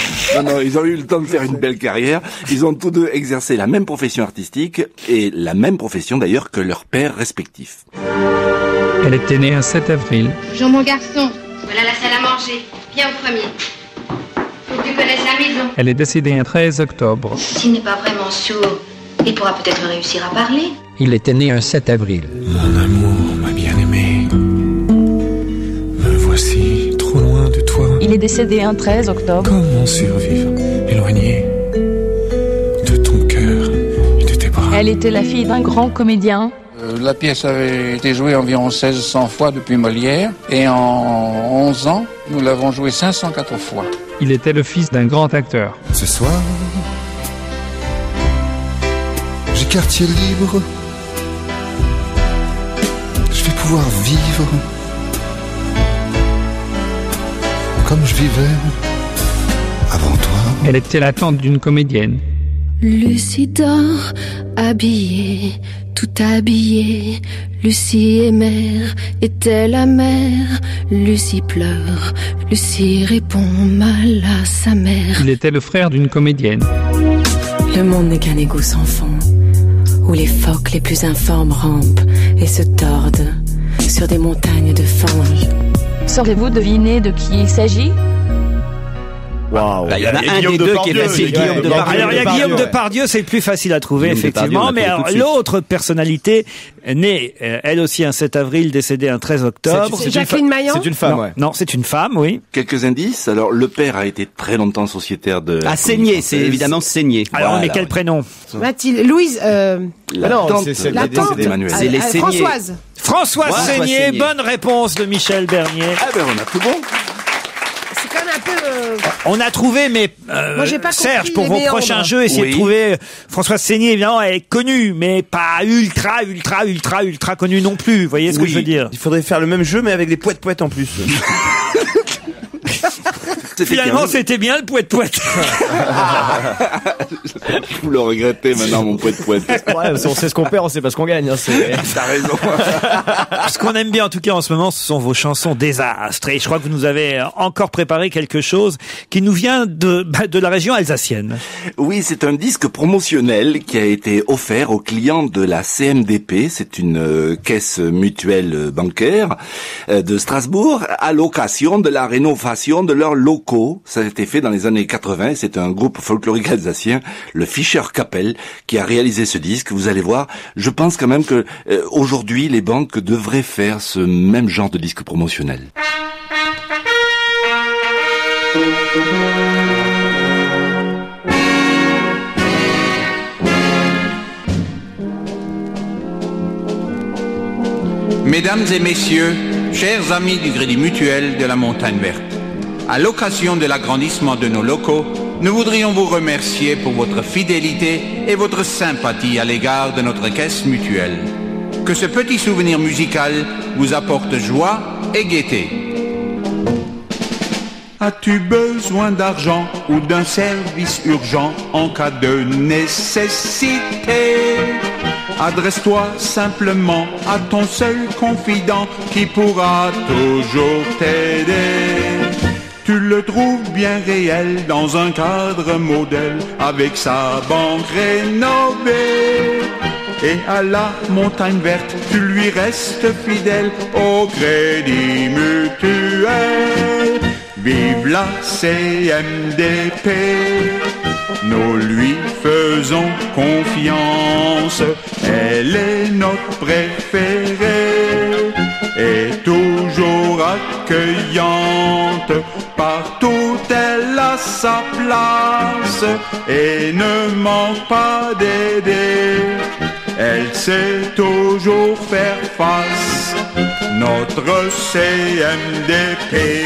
Non, ils ont eu le temps de faire une belle carrière. Ils ont tous 2 exercé la même profession artistique et la même profession d'ailleurs que leurs pères respectifs. Elle était née un 7 avril. Jean, mon garçon, voilà la salle à manger. Viens au premier. Faut que tu connaisses la maison. Elle est décédée un 13 octobre. S'il n'est pas vraiment sourd, il pourra peut-être réussir à parler. Il était né un 7 avril. Mon amour, ma bien-aimée, me voici trop loin de toi. Il est décédé un 13 octobre. Comment survivre, éloigné de ton cœur et de tes bras? Elle était la fille d'un grand comédien. La pièce avait été jouée environ 1600 fois depuis Molière, et en 11 ans, nous l'avons jouée 504 fois. Il était le fils d'un grand acteur. Ce soir, j'ai quartier libre. Je vais pouvoir vivre comme je vivais avant toi. Elle était la tante d'une comédienne. Lucie dort, habillée, tout habillée. Lucie est mère, était la mère. Lucie pleure, Lucie répond mal à sa mère. Il était le frère d'une comédienne. Le monde n'est qu'un égout sans fond, où les phoques les plus informes rampent et se tordent sur des montagnes de fange. Saurez-vous deviner de qui il s'agit? Waouh. Il y en a un des 2 qui est facile. Guillaume Depardieu. Alors il y a Guillaume Depardieu, c'est le plus facile à trouver, effectivement. Mais alors l'autre personnalité née, elle aussi un 7 avril, décédée un 13 octobre. C'est Jacqueline Maillan? C'est une femme, ouais. Non, c'est une femme, oui. Quelques indices. Alors, le père a été très longtemps sociétaire de... Seigné, c'est évidemment Seigné. Alors, on met quel prénom? Mathilde, Louise, la tante d'Emmanuel. C'est les Seigné. Françoise Seigné, bonne réponse de Michel Bernier. Ah ben, on a tout bon. C'est quand même un peu... On a trouvé, mais moi, j'ai pas Serge, compris pour vos prochains jeux, essayez de trouver Françoise Seigné. Évidemment, elle est connue, mais pas ultra connue non plus. Vous voyez ce que je veux dire? Il faudrait faire le même jeu, mais avec des poètes-poètes en plus. Finalement, c'était bien le poète-poète. Vous le regrettez maintenant, mon poète-poète. Ouais, on sait ce qu'on perd, on sait pas ce qu'on gagne. Hein, t'as raison. Ce qu'on aime bien, en tout cas, en ce moment, ce sont vos chansons désastres. Et je crois que vous nous avez encore préparé quelque chose qui nous vient de la région alsacienne. Oui, c'est un disque promotionnel qui a été offert aux clients de la CMDP. C'est une caisse mutuelle bancaire de Strasbourg à l'occasion de la rénovation de leurs locaux. locaux. Ça a été fait dans les années 80. C'est un groupe folklorique alsacien, le Fischer Kapelle, qui a réalisé ce disque. Vous allez voir, je pense quand même que aujourd'hui, les banques devraient faire ce même genre de disque promotionnel. Mesdames et messieurs, chers amis du Crédit Mutuel de la Montagne Verte, à l'occasion de l'agrandissement de nos locaux, nous voudrions vous remercier pour votre fidélité et votre sympathie à l'égard de notre caisse mutuelle. Que ce petit souvenir musical vous apporte joie et gaieté. As-tu besoin d'argent ou d'un service urgent en cas de nécessité? Adresse-toi simplement à ton seul confident qui pourra toujours t'aider. Tu le trouves bien réel dans un cadre modèle avec sa banque rénovée. Et à la Montagne Verte, tu lui restes fidèle au Crédit Mutuel. Vive la CMDP, nous lui faisons confiance, elle est notre préférée et toujours accueillante, partout elle a sa place et ne manque pas d'aider, elle sait toujours faire face, notre CMDP.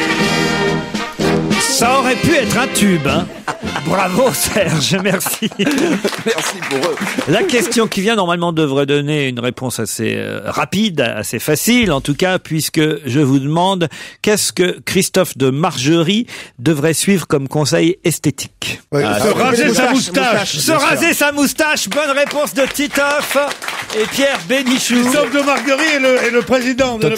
Ça aurait pu être un tube, hein. Bravo Serge, merci. Merci pour eux. La question qui vient normalement devrait donner une réponse assez rapide, assez facile en tout cas, puisque je vous demande qu'est-ce que Christophe de Margerie devrait suivre comme conseil esthétique. Se raser sa moustache. Se raser sa moustache, bonne réponse de Titoff et Pierre Bénichou. Christophe de Margerie est le président de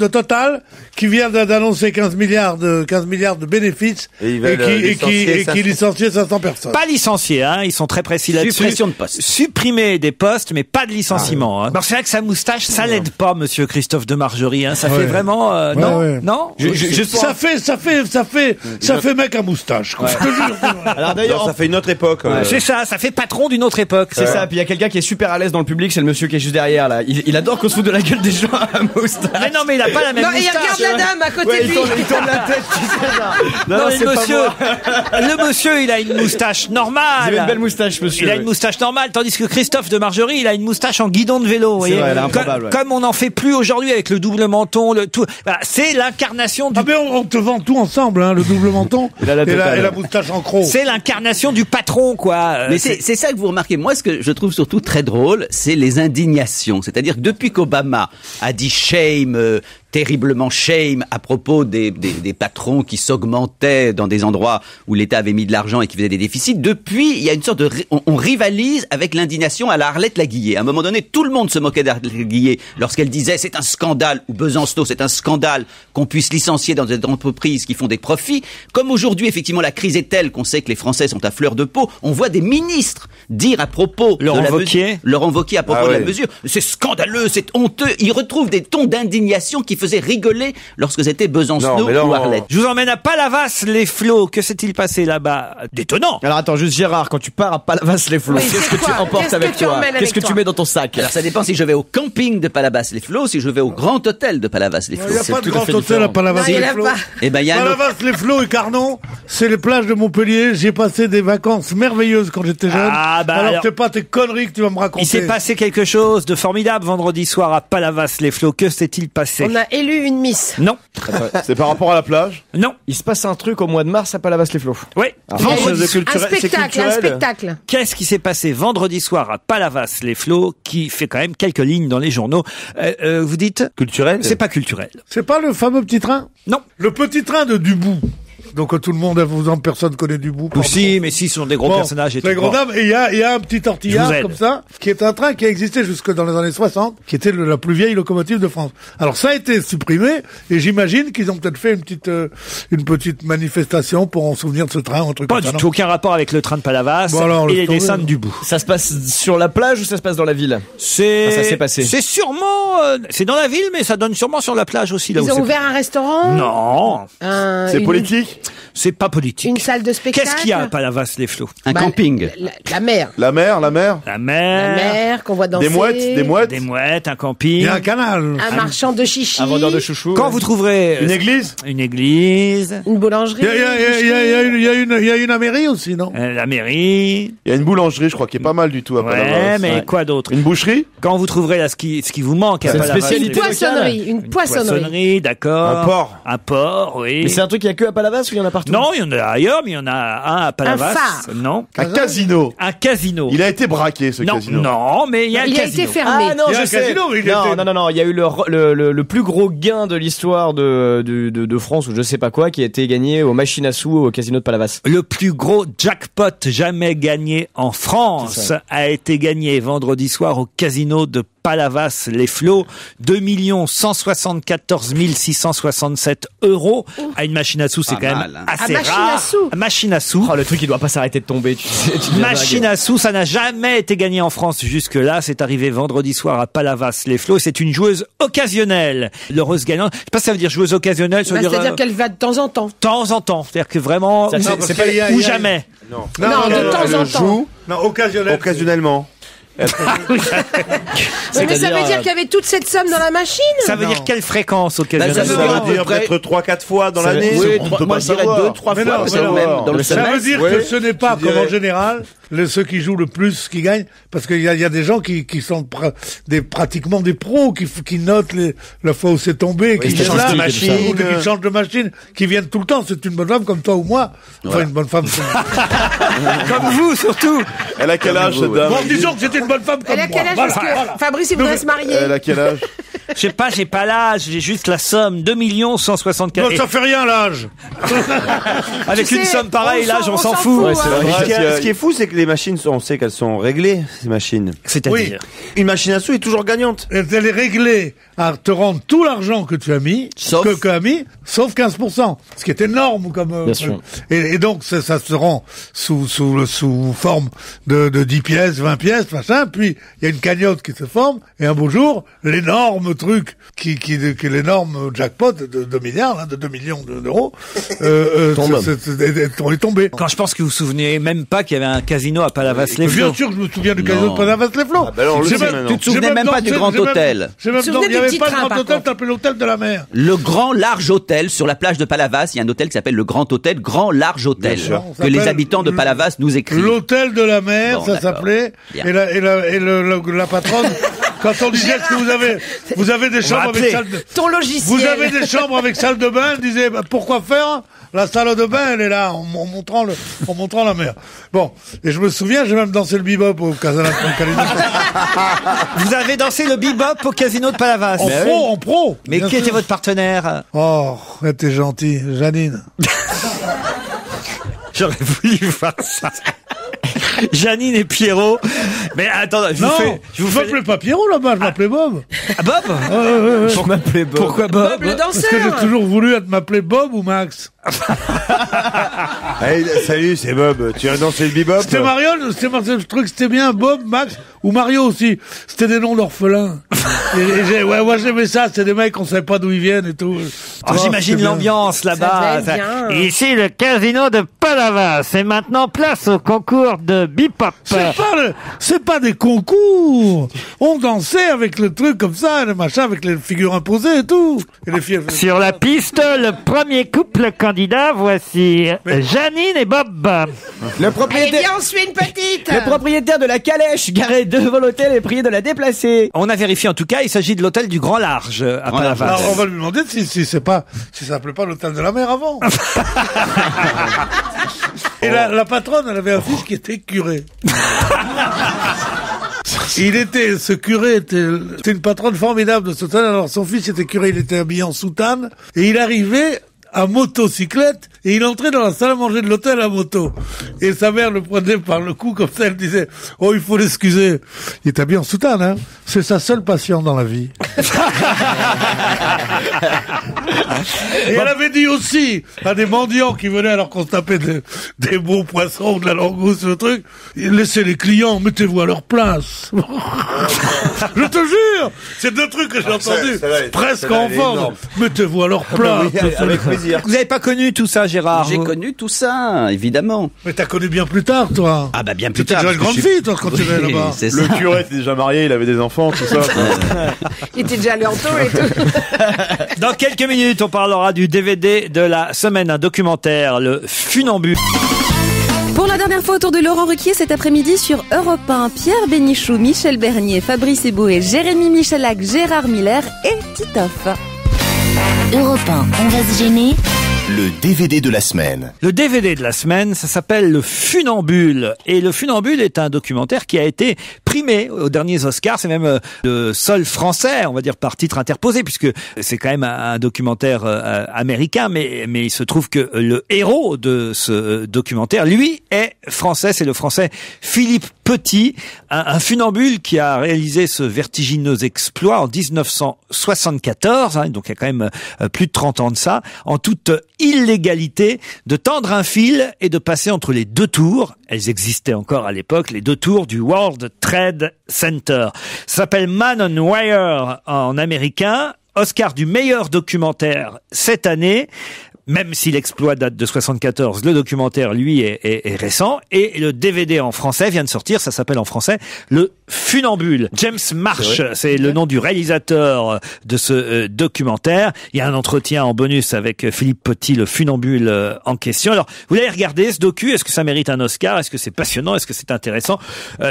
Total, qui vient d'annoncer 15 milliards de bénéfices et qui licencie 500 personnes. Pas licenciés, hein, ils sont très précis là-dessus. Suppression de postes. Supprimer des postes, mais pas de licenciement. Hein. C'est vrai que sa moustache, ça l'aide pas, monsieur Christophe de Margerie. Hein. Ça fait vraiment non. Ça fait mec à moustache. Ouais. Alors d'ailleurs, ça fait une autre époque. C'est ça fait patron d'une autre époque. C'est ça. Puis il y a quelqu'un qui est super à l'aise dans le public, c'est le monsieur qui est juste derrière là. Il adore qu'on se foute de la gueule des gens à moustache. Mais non, mais il a pas la même moustache. Non, il regarde la dame à côté de lui. Il tourne la tête. Non, le monsieur, il a une moustache normale. Il a une belle moustache, monsieur. Il a une moustache normale, tandis que Christophe de Margerie, il a une moustache en guidon de vélo. C'est vrai, elle est improbable, comme on n'en fait plus aujourd'hui avec le double menton, le tout. Voilà, c'est l'incarnation du. Ah mais on te vend tout ensemble, hein, le double menton et la moustache en croc. C'est l'incarnation du patron, quoi. Mais c'est ça que vous remarquez. Moi, ce que je trouve surtout très drôle, c'est les indignations. C'est-à-dire que depuis qu'Obama a dit shame, terriblement shame à propos des patrons qui s'augmentaient dans des endroits où l'État avait mis de l'argent et qui faisaient des déficits. Depuis, il y a une sorte de... On rivalise avec l'indignation à la Arlette Laguillet. À un moment donné, tout le monde se moquait d'Arlette Laguillet lorsqu'elle disait c'est un scandale, ou Besancenot, c'est un scandale qu'on puisse licencier dans des entreprises qui font des profits. Comme aujourd'hui, effectivement, la crise est telle qu'on sait que les Français sont à fleur de peau, on voit des ministres dire à propos Laurent Wauquiez à propos de la mesure, c'est scandaleux, c'est honteux. Ils retrouvent des tons d'indignation qui faisaient rigoler lorsque c'était Besancenot ou Arlette. Je vous emmène à Palavas-les-Flots. Que s'est-il passé là-bas d'étonnant? Alors attends, juste Gérard, quand tu pars à Palavas-les-Flots, qu'est-ce que tu emportes avec toi? Qu'est-ce que tu mets dans ton sac? Alors ça dépend si je vais au camping de Palavas-les-Flots, si je vais au grand hôtel de Palavas-les-Flots. Il n'y a pas de grand hôtel à Palavas-les-Flots. Eh ben, il y a Palavas-les-Flots et Carnon, c'est les plages de Montpellier. J'ai passé des vacances merveilleuses quand j'étais jeune. Alors c'est pas tes conneries que tu vas me raconter. Il s'est passé quelque chose de formidable vendredi soir à Palavas-les-Flots. Que s'est-il passé? On a élu une Miss. Non. C'est par rapport à la plage? Non. Il se passe un truc au mois de mars à Palavas-les-Flots. Oui. Un spectacle. Qu'est-ce qui s'est passé vendredi soir à Palavas-les-Flots qui fait quand même quelques lignes dans les journaux? Vous dites? Culturel? C'est pas culturel. C'est pas le fameux petit train? Non. Le petit train de Dubout. Donc tout le monde, personne connaît Dubout. Si, mais si, ce sont des gros personnages et tout. Les gros dames, et il y a un petit tortillard comme ça, qui est un train qui a existé jusque dans les années 60, qui était la plus vieille locomotive de France. Alors ça a été supprimé, et j'imagine qu'ils ont peut-être fait une petite manifestation pour en souvenir de ce train, un truc pas comme ça. Pas du tout, aucun rapport avec le train de Palavas et les dessins de Dubout. Ça se passe sur la plage ou ça se passe dans la ville? Ça s'est passé. C'est sûrement, c'est dans la ville, mais ça donne sûrement sur la plage aussi. Là Ils ont ouvert un restaurant? Non. C'est politique? C'est pas politique. Une salle de spectacle. Qu'est-ce qu'il y a à Palavas-les-Flots? Un camping. La mer. La mer. La mer. La mer qu'on voit danser. Des mouettes, un camping. Il y a un canal. Un marchand de chichis. Un vendeur de chouchous. Quand vous trouverez une église. Une église. Une boulangerie. Il y a une mairie aussi, non? La mairie. Il y a une boulangerie, je crois, qui est pas mal du tout à Palavas. Ouais, mais quoi d'autre? Une boucherie. Quand vous trouverez là ce qui vous manque à Palavas. Une poissonnerie. Une poissonnerie, d'accord. Un port, oui. Mais c'est un truc qu'il y a que à Palavas ou il y en a partout? Non, il y en a ailleurs, mais il y en a un à Palavas. Un phare. Non. Un casino. Un casino. Il a été braqué, ce casino. Non, mais il y a un casino. Il a été fermé. Ah non, Il y a je un sais. casino, Non, il y a eu le plus gros gain de l'histoire de France ou je sais pas quoi qui a été gagné aux machines à sous au casino de Palavas. Le plus gros jackpot jamais gagné en France a été gagné vendredi soir au casino de Palavas-les-Flots, 2 174 667 € à une machine à sous, c'est quand même assez rare. Machine à sous. Oh, le truc, il doit pas s'arrêter de tomber, tu sais. Machine à sous, ça n'a jamais été gagné en France jusque-là. C'est arrivé vendredi soir à Palavas-les-Flots. C'est une joueuse occasionnelle. L'heureuse gagnante. Je sais pas si ça veut dire joueuse occasionnelle. C'est-à-dire qu'elle va de temps en temps. De temps en temps. C'est-à-dire que vraiment, c'est pas ou jamais. Non, de temps en temps. Non, Occasionnellement. Mais ça veut dire qu'il y avait toute cette somme dans la machine? Ça veut dire quelle fréquence occasionnelle? Ça veut dire peut-être 3-4 fois dans l'année. Oui, moi je dirais 2-3 fois. Dans le ça veut dire que ce n'est pas comme en général ceux qui jouent le plus qui gagnent, parce qu'il y a des gens qui sont pratiquement des pros, qui notent la fois où c'est tombé, qui changent de machine, qui changent de machine, qui viennent tout le temps. C'est une bonne femme comme toi ou moi. Enfin, une bonne femme. Comme vous, surtout. Elle a quel âge, cette dame? Bon, disons que c'était une bonne femme comme moi. Elle a quel âge? Parce que Fabrice, il voudrait se marier. Elle a quel âge? Je sais pas, j'ai pas l'âge, j'ai juste la somme. 2 164 000. Non, ça fait rien, l'âge. Avec une somme pareille, l'âge, on s'en fout. Ouais, c'est vrai. Ce qui est fou, c'est que les machines, on sait qu'elles sont réglées, ces machines. C'est-à-dire? Une machine à sous est toujours gagnante. Elle est réglée à te rendre tout l'argent que tu as mis, sauf 15%. Ce qui est énorme comme, bien sûr. Et donc, ça se rend sous forme de 10 pièces, 20 pièces, machin, puis il y a une cagnotte qui se forme, et un beau jour, l'énorme truc que l'énorme jackpot de 2 milliards, là, de 2 millions d'euros, est tombé. Quand je pense que vous vous souvenez même pas qu'il y avait un casino à Palavas-les-Flots. Bien sûr que je me souviens du casino de Palavas-les-Flots. Ah ben alors, tu te souvenais même pas du Grand Hôtel. Il n'y avait pas de Grand Hôtel, t'appelais l'Hôtel de la Mer. Le Grand Large Hôtel, sur la plage de Palavas, il y a un hôtel qui s'appelle le Grand Hôtel, Grand Large Hôtel, que les habitants de Palavas nous écrivent. L'Hôtel de la Mer, ça s'appelait, et la patronne... Quand on disait que vous avez des chambres avec salle de... Ton logiciel. Vous avez des chambres avec salle de bain, elle disait, pourquoi faire? La salle de bain, elle est là, en montrant la mer. Bon. Et je me souviens, j'ai même dansé le bebop au casino. Vous avez dansé le bebop au casino de Palavas? En pro. Mais qui était votre partenaire? Oh, elle était gentille. Janine. J'aurais voulu voir ça. Janine et Pierrot. Mais attends, je vous m'appelais pas Pierrot là-bas, je m'appelais Bob. Ah, Bob? Je m'appelais Bob. Pourquoi Bob? Bob le danseur. Parce que j'ai toujours voulu m'appeler Bob ou Max. Hey, salut, c'est Bob. Tu as dansé le bebop? C'était Marion, le truc, c'était bien Bob, Max ou Mario aussi. C'était des noms d'orphelins. Moi j'aimais ça, c'était des mecs, on savait pas d'où ils viennent et tout. J'imagine l'ambiance là-bas. Ici le casino de Palavas. Et maintenant place au concours de bebop. C'est pas des concours. On dansait avec le truc comme ça, le machin, avec les figures imposées et tout. Et les filles... Sur la piste, le premier couple candidat, voici Janine et Bob. Allez, viens, on suit une petite. Le propriétaire de la calèche garé devant l'hôtel est prié de la déplacer. On a vérifié en tout cas, il s'agit de l'hôtel du Grand Large à Palavas. Alors on va lui demander si ça s'appelait pas l'hôtel de la mer avant. Et la patronne, elle avait un fils qui était curé. Ce curé était une patronne formidable de ce hôtel. Alors son fils était curé, il était habillé en soutane et il arrivait à motocyclette et il entrait dans la salle à manger de l'hôtel à moto. Et sa mère le prenait par le cou comme ça, elle disait « Oh, il faut l'excuser. » Il est habillé en soutane, hein. C'est sa seule passion dans la vie. Et elle avait dit aussi à des mendiants qui venaient alors qu'on se tapait des beaux poissons ou de la langouste, ce truc, laissez les clients, mettez-vous à leur place. Je te jure, c'est deux trucs que j'ai entendus presque enfant. Mettez-vous à leur place. Oui, avec plaisir. Vous n'avez pas connu tout ça, Gérard? J'ai connu tout ça, évidemment. Mais t'as connu bien plus tard, toi. Ah bah bien plus T'étais tard. déjà une grande fille, toi, quand tu étais là-bas. Le curé était déjà marié, il avait des enfants, tout ça. Il était déjà allé en taux et tout. Dans quelques minutes, on parlera du DVD de la semaine, un documentaire, Le Funambule. Pour la dernière fois autour de Laurent Ruquier cet après-midi sur Europe 1, Pierre Bénichou, Michel Bernier, Fabrice Eboué, Jérémy Michalak, Gérard Miller et Titoff. Europe 1, on va se gêner. Le DVD de la semaine. Le DVD de la semaine, ça s'appelle Le Funambule. Et Le Funambule est un documentaire qui a été primé aux derniers Oscars. C'est même le seul français, on va dire par titre interposé, puisque c'est quand même un documentaire américain. Mais il se trouve que le héros de ce documentaire, lui, est français. C'est le français Philippe Petit, un funambule qui a réalisé ce vertigineux exploit en 1974. Donc il y a quand même plus de 30 ans de ça, en toute illégalité, de tendre un fil et de passer entre les deux tours. Elles existaient encore à l'époque, les deux tours du World Trade Center. Ça s'appelle Man on Wire en américain. Oscar du meilleur documentaire cette année. Même si l'exploit date de 74, le documentaire, lui, est récent. Et le DVD en français vient de sortir, ça s'appelle en français Le Funambule. James Marsh, c'est le nom du réalisateur de ce documentaire. Il y a un entretien en bonus avec Philippe Petit, le funambule en question. Alors, vous l'avez regardé, ce docu? Est-ce que ça mérite un Oscar? Est-ce que c'est passionnant? Est-ce que c'est intéressant?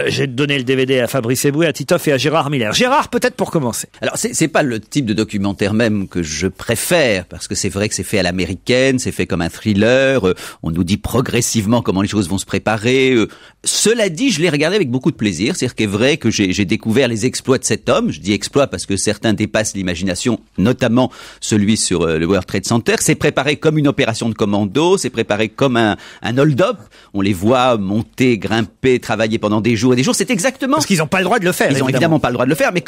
J'ai donné le DVD à Fabrice Eboué, à Titoff et à Gérard Miller. Gérard, peut-être pour commencer. Alors, c'est pas le type de documentaire même que je préfère, parce que c'est vrai que c'est fait à l'américaine, c'est fait comme un thriller, on nous dit progressivement comment les choses vont se préparer. Cela dit, je l'ai regardé avec beaucoup de plaisir, c'est-à-dire qu'il est vrai que j'ai découvert les exploits de cet homme. Je dis exploits parce que certains dépassent l'imagination, notamment celui sur le World Trade Center. C'est préparé comme une opération de commando, c'est préparé comme un hold-up. On les voit monter, grimper, travailler pendant des jours et des jours. C'est exactement... Parce qu'ils n'ont pas le droit de le faire. Ils n'ont évidemment pas le droit de le faire, mais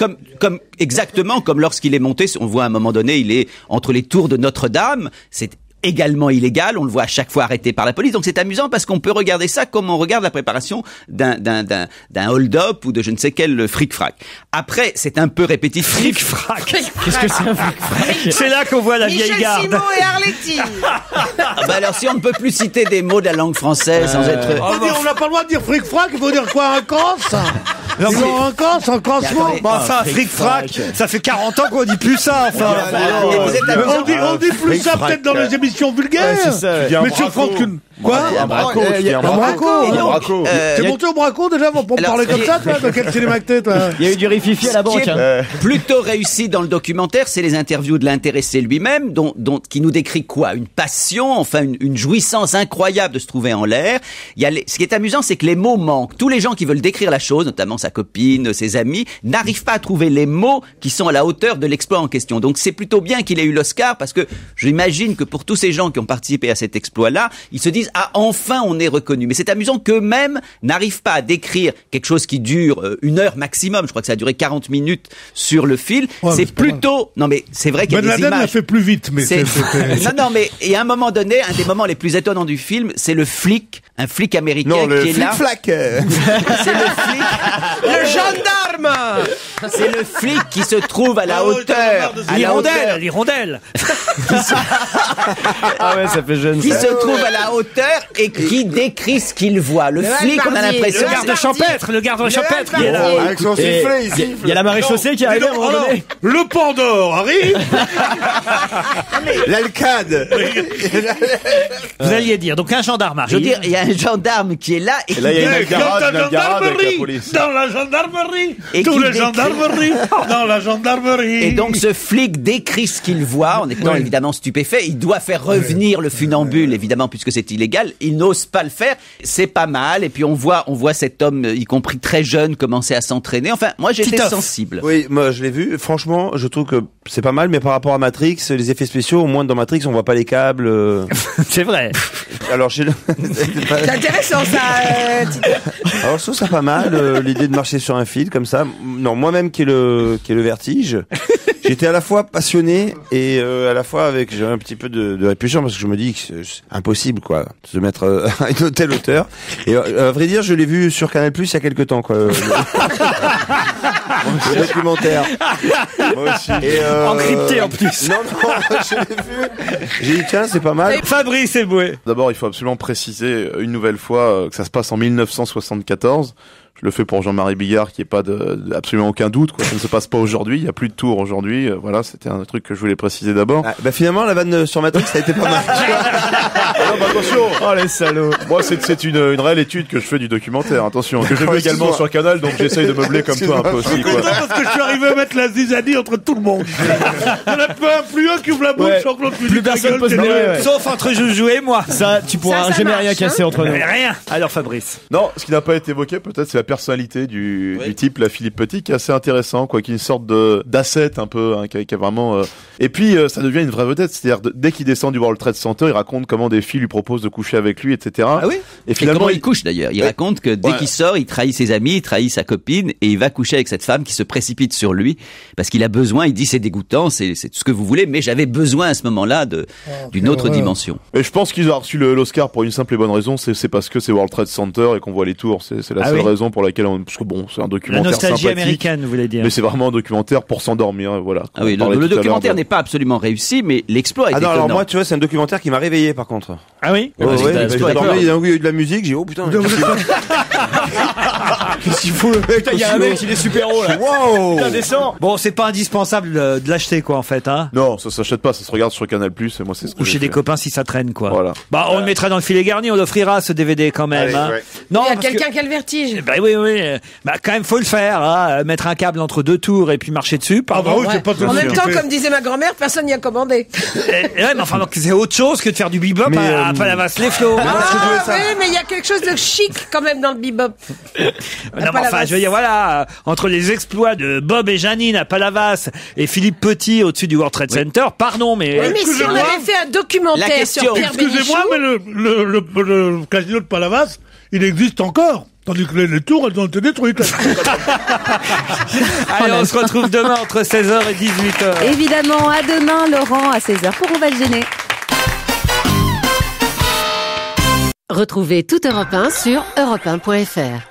exactement comme lorsqu'il est monté, on voit à un moment donné, il est entre les tours de Notre-Dame. C'est également illégal, on le voit à chaque fois arrêté par la police, donc c'est amusant parce qu'on peut regarder ça comme on regarde la préparation d'un hold-up ou de je ne sais quel fric-frac. Après, c'est un peu répétitif. Fric-frac. Qu'est-ce que c'est un fric-frac? C'est là qu'on voit la vieille garde. Michel Simon et Arletty. Bah alors si on ne peut plus citer des mots de la langue française sans être... On n'a pas le droit de dire fric-frac, il faut dire quoi, un canse? Un cancement. Enfin, fric-frac, ça fait 40 ans qu'on dit plus ça, enfin. On dit plus ça peut-être dans les émissions vulgaires. Ouais, c'est ça. Mais sur France qu'une... Quoi? Un braco. T'es monté au braco déjà pour me parler comme ça, toi? De quel cinéma que t'es, toi? Il y a eu du rififi à la banque. Plutôt réussi dans le documentaire, c'est les interviews de l'intéressé lui-même, qui nous décrit quoi? Une passion, enfin une jouissance incroyable de se trouver en l'air. Ce qui est amusant, c'est que les mots manquent. Tous les gens qui veulent décrire la chose, notamment sa copine, ses amis, n'arrivent pas à trouver les mots qui sont à la hauteur de l'exploit en question. Donc c'est plutôt bien qu'il ait eu l'Oscar, parce que j'imagine que pour tous ces gens qui ont participé à cet exploit-là, ils se disent ah, enfin on est reconnu. Mais c'est amusant qu'eux-mêmes n'arrivent pas à décrire quelque chose qui dure 1 heure maximum. Je crois que ça a duré 40 minutes sur le fil. Ouais, c'est plutôt... Non mais c'est vrai qu'il y a des images... Ben Laden l'a fait plus vite, mais Non mais, et à un moment donné, un des moments les plus étonnants du film, c'est un flic américain qui est là. C'est le flic. Le gendarme. C'est le flic qui se trouve à la hauteur. L'hirondelle. Ah ouais, ça fait jeune. Qui se trouve à la hauteur et qui décrit ce qu'il voit. Le flic, on a l'impression. Le garde champêtre qui est là. Avec son sifflet, il siffle. Il y a la maréchaussée qui arrive à un moment donné. Le Pandore arrive. L'Alcade. Vous alliez dire, donc un gendarme arrive. Je veux dire, il y a un gendarme qui est là et là, il y a une garde avec la police. Dans la gendarmerie. Et Tous qui les gendarmeries. Dans la gendarmerie. Et donc ce flic décrit ce qu'il voit en étant évidemment stupéfait. Il doit faire revenir le funambule, évidemment, puisque c'est illégal. Il n'ose pas le faire. C'est pas mal. Et puis on voit cet homme, y compris très jeune, commencer à s'entraîner. Enfin, moi j'étais sensible. Oui, moi je l'ai vu. Franchement, je trouve que c'est pas mal, mais par rapport à Matrix, les effets spéciaux, au moins dans Matrix, on voit pas les câbles. C'est vrai. Alors C'est intéressant ça. Alors je trouve ça pas mal, l'idée de marcher sur un fil comme ça. Non, moi-même qui ai le vertige, J'étais à la fois passionné et à la fois j'avais un petit peu de répulsion parce que je me dis que c'est impossible quoi, de se mettre à une telle hauteur. Et à vrai dire, je l'ai vu sur Canal+ il y a quelques temps quoi. Le documentaire. Moi aussi. Et encrypté en plus. Non, je l'ai vu. J'ai dit tiens, c'est pas mal. Fabrice Eboué. D'abord, il faut absolument préciser une nouvelle fois que ça se passe en 1974. Je le fais pour Jean-Marie Bigard, qui est pas absolument aucun doute, quoi. Ça ne se passe pas aujourd'hui. Il y a plus de tours aujourd'hui. Voilà, c'était un truc que je voulais préciser d'abord. Ah, bah finalement, la vanne sur Matrix, ça a été pas mal. Non, bah attention. Oh, les salauds. Moi, c'est une réelle étude que je fais du documentaire. Attention, que j'ai vu également sur Canal, donc j'essaye de meubler comme toi un peu aussi, quoi. Parce que je suis arrivé à mettre la zizanie entre tout le monde. Il y en a pas plus un qui ouvre la bouche sans que l'autre lui Plus personne peut se mêler. Sauf entre Joujou et moi. Ça, tu pourras jamais rien casser entre nous. Rien. Alors Fabrice. Non, ce qui n'a pas été évoqué, peut-être, c'est la personnalité du type, la Philippe Petit, qui est assez intéressant, quoi, qui est une sorte d'asset un peu, hein, qui a vraiment. Et puis, ça devient une vraie vedette. C'est-à-dire, dès qu'il descend du World Trade Center, il raconte comment des filles lui proposent de coucher avec lui, etc. Ah oui. Et finalement, comment il couche d'ailleurs. Il raconte que dès qu'il sort, il trahit ses amis, il trahit sa copine, et il va coucher avec cette femme qui se précipite sur lui parce qu'il a besoin. Il dit c'est dégoûtant, c'est tout ce que vous voulez, mais j'avais besoin à ce moment-là d'une autre dimension. Et je pense qu'ils ont reçu l'Oscar pour une simple et bonne raison, c'est parce que c'est World Trade Center et qu'on voit les tours. C'est la seule raison pour laquelle parce que bon, c'est un documentaire la nostalgie sympathique, américaine, vous voulez dire. Mais c'est vraiment un documentaire pour s'endormir, voilà. Ah oui, le documentaire n'est pas absolument réussi, mais l'exploit est étonnant. Alors moi, tu vois, c'est un documentaire qui m'a réveillé par contre. Ah oui? Il y a eu de la musique, j'ai dit, oh putain. Qu'est-ce qu'il faut le mec? Il y a un mec, il est super haut là. Wow. Putain, descend. Bon, c'est pas indispensable de l'acheter quoi en fait, hein. Non, ça s'achète pas, ça se regarde sur Canal+, et moi c'est ce que ou chez des copains si ça traîne quoi. Voilà. Bah on le mettra dans le filet garni, on l'offrira ce DVD quand même. Allez, hein. ouais. Non, il y a quelqu'un qui a le vertige. Bah oui. Bah quand même faut le faire, hein. Mettre un câble entre deux tours et puis marcher dessus. Pardon. Ah bah oui, c'est pas En même temps, comme disait ma grand-mère, personne n'y a commandé. Ouais, mais enfin c'est autre chose que de faire du bebop à Palavas-les-Flots. Oui, mais il y a quelque chose de chic quand même dans le bebop. Non, mais enfin, je veux dire, voilà, entre les exploits de Bob et Janine à Palavas et Philippe Petit au-dessus du World Trade Center, pardon, mais... Oui, mais si on avait fait un documentaire sur Pierre Bénichou... Excusez-moi, mais le casino de Palavas, il existe encore. Tandis que les tours, elles ont été détruites. Allez, on se retrouve demain entre 16h et 18h. Évidemment, à demain, Laurent, à 16h pour On va le gêner. Retrouvez toute Europe 1 sur europe1.fr.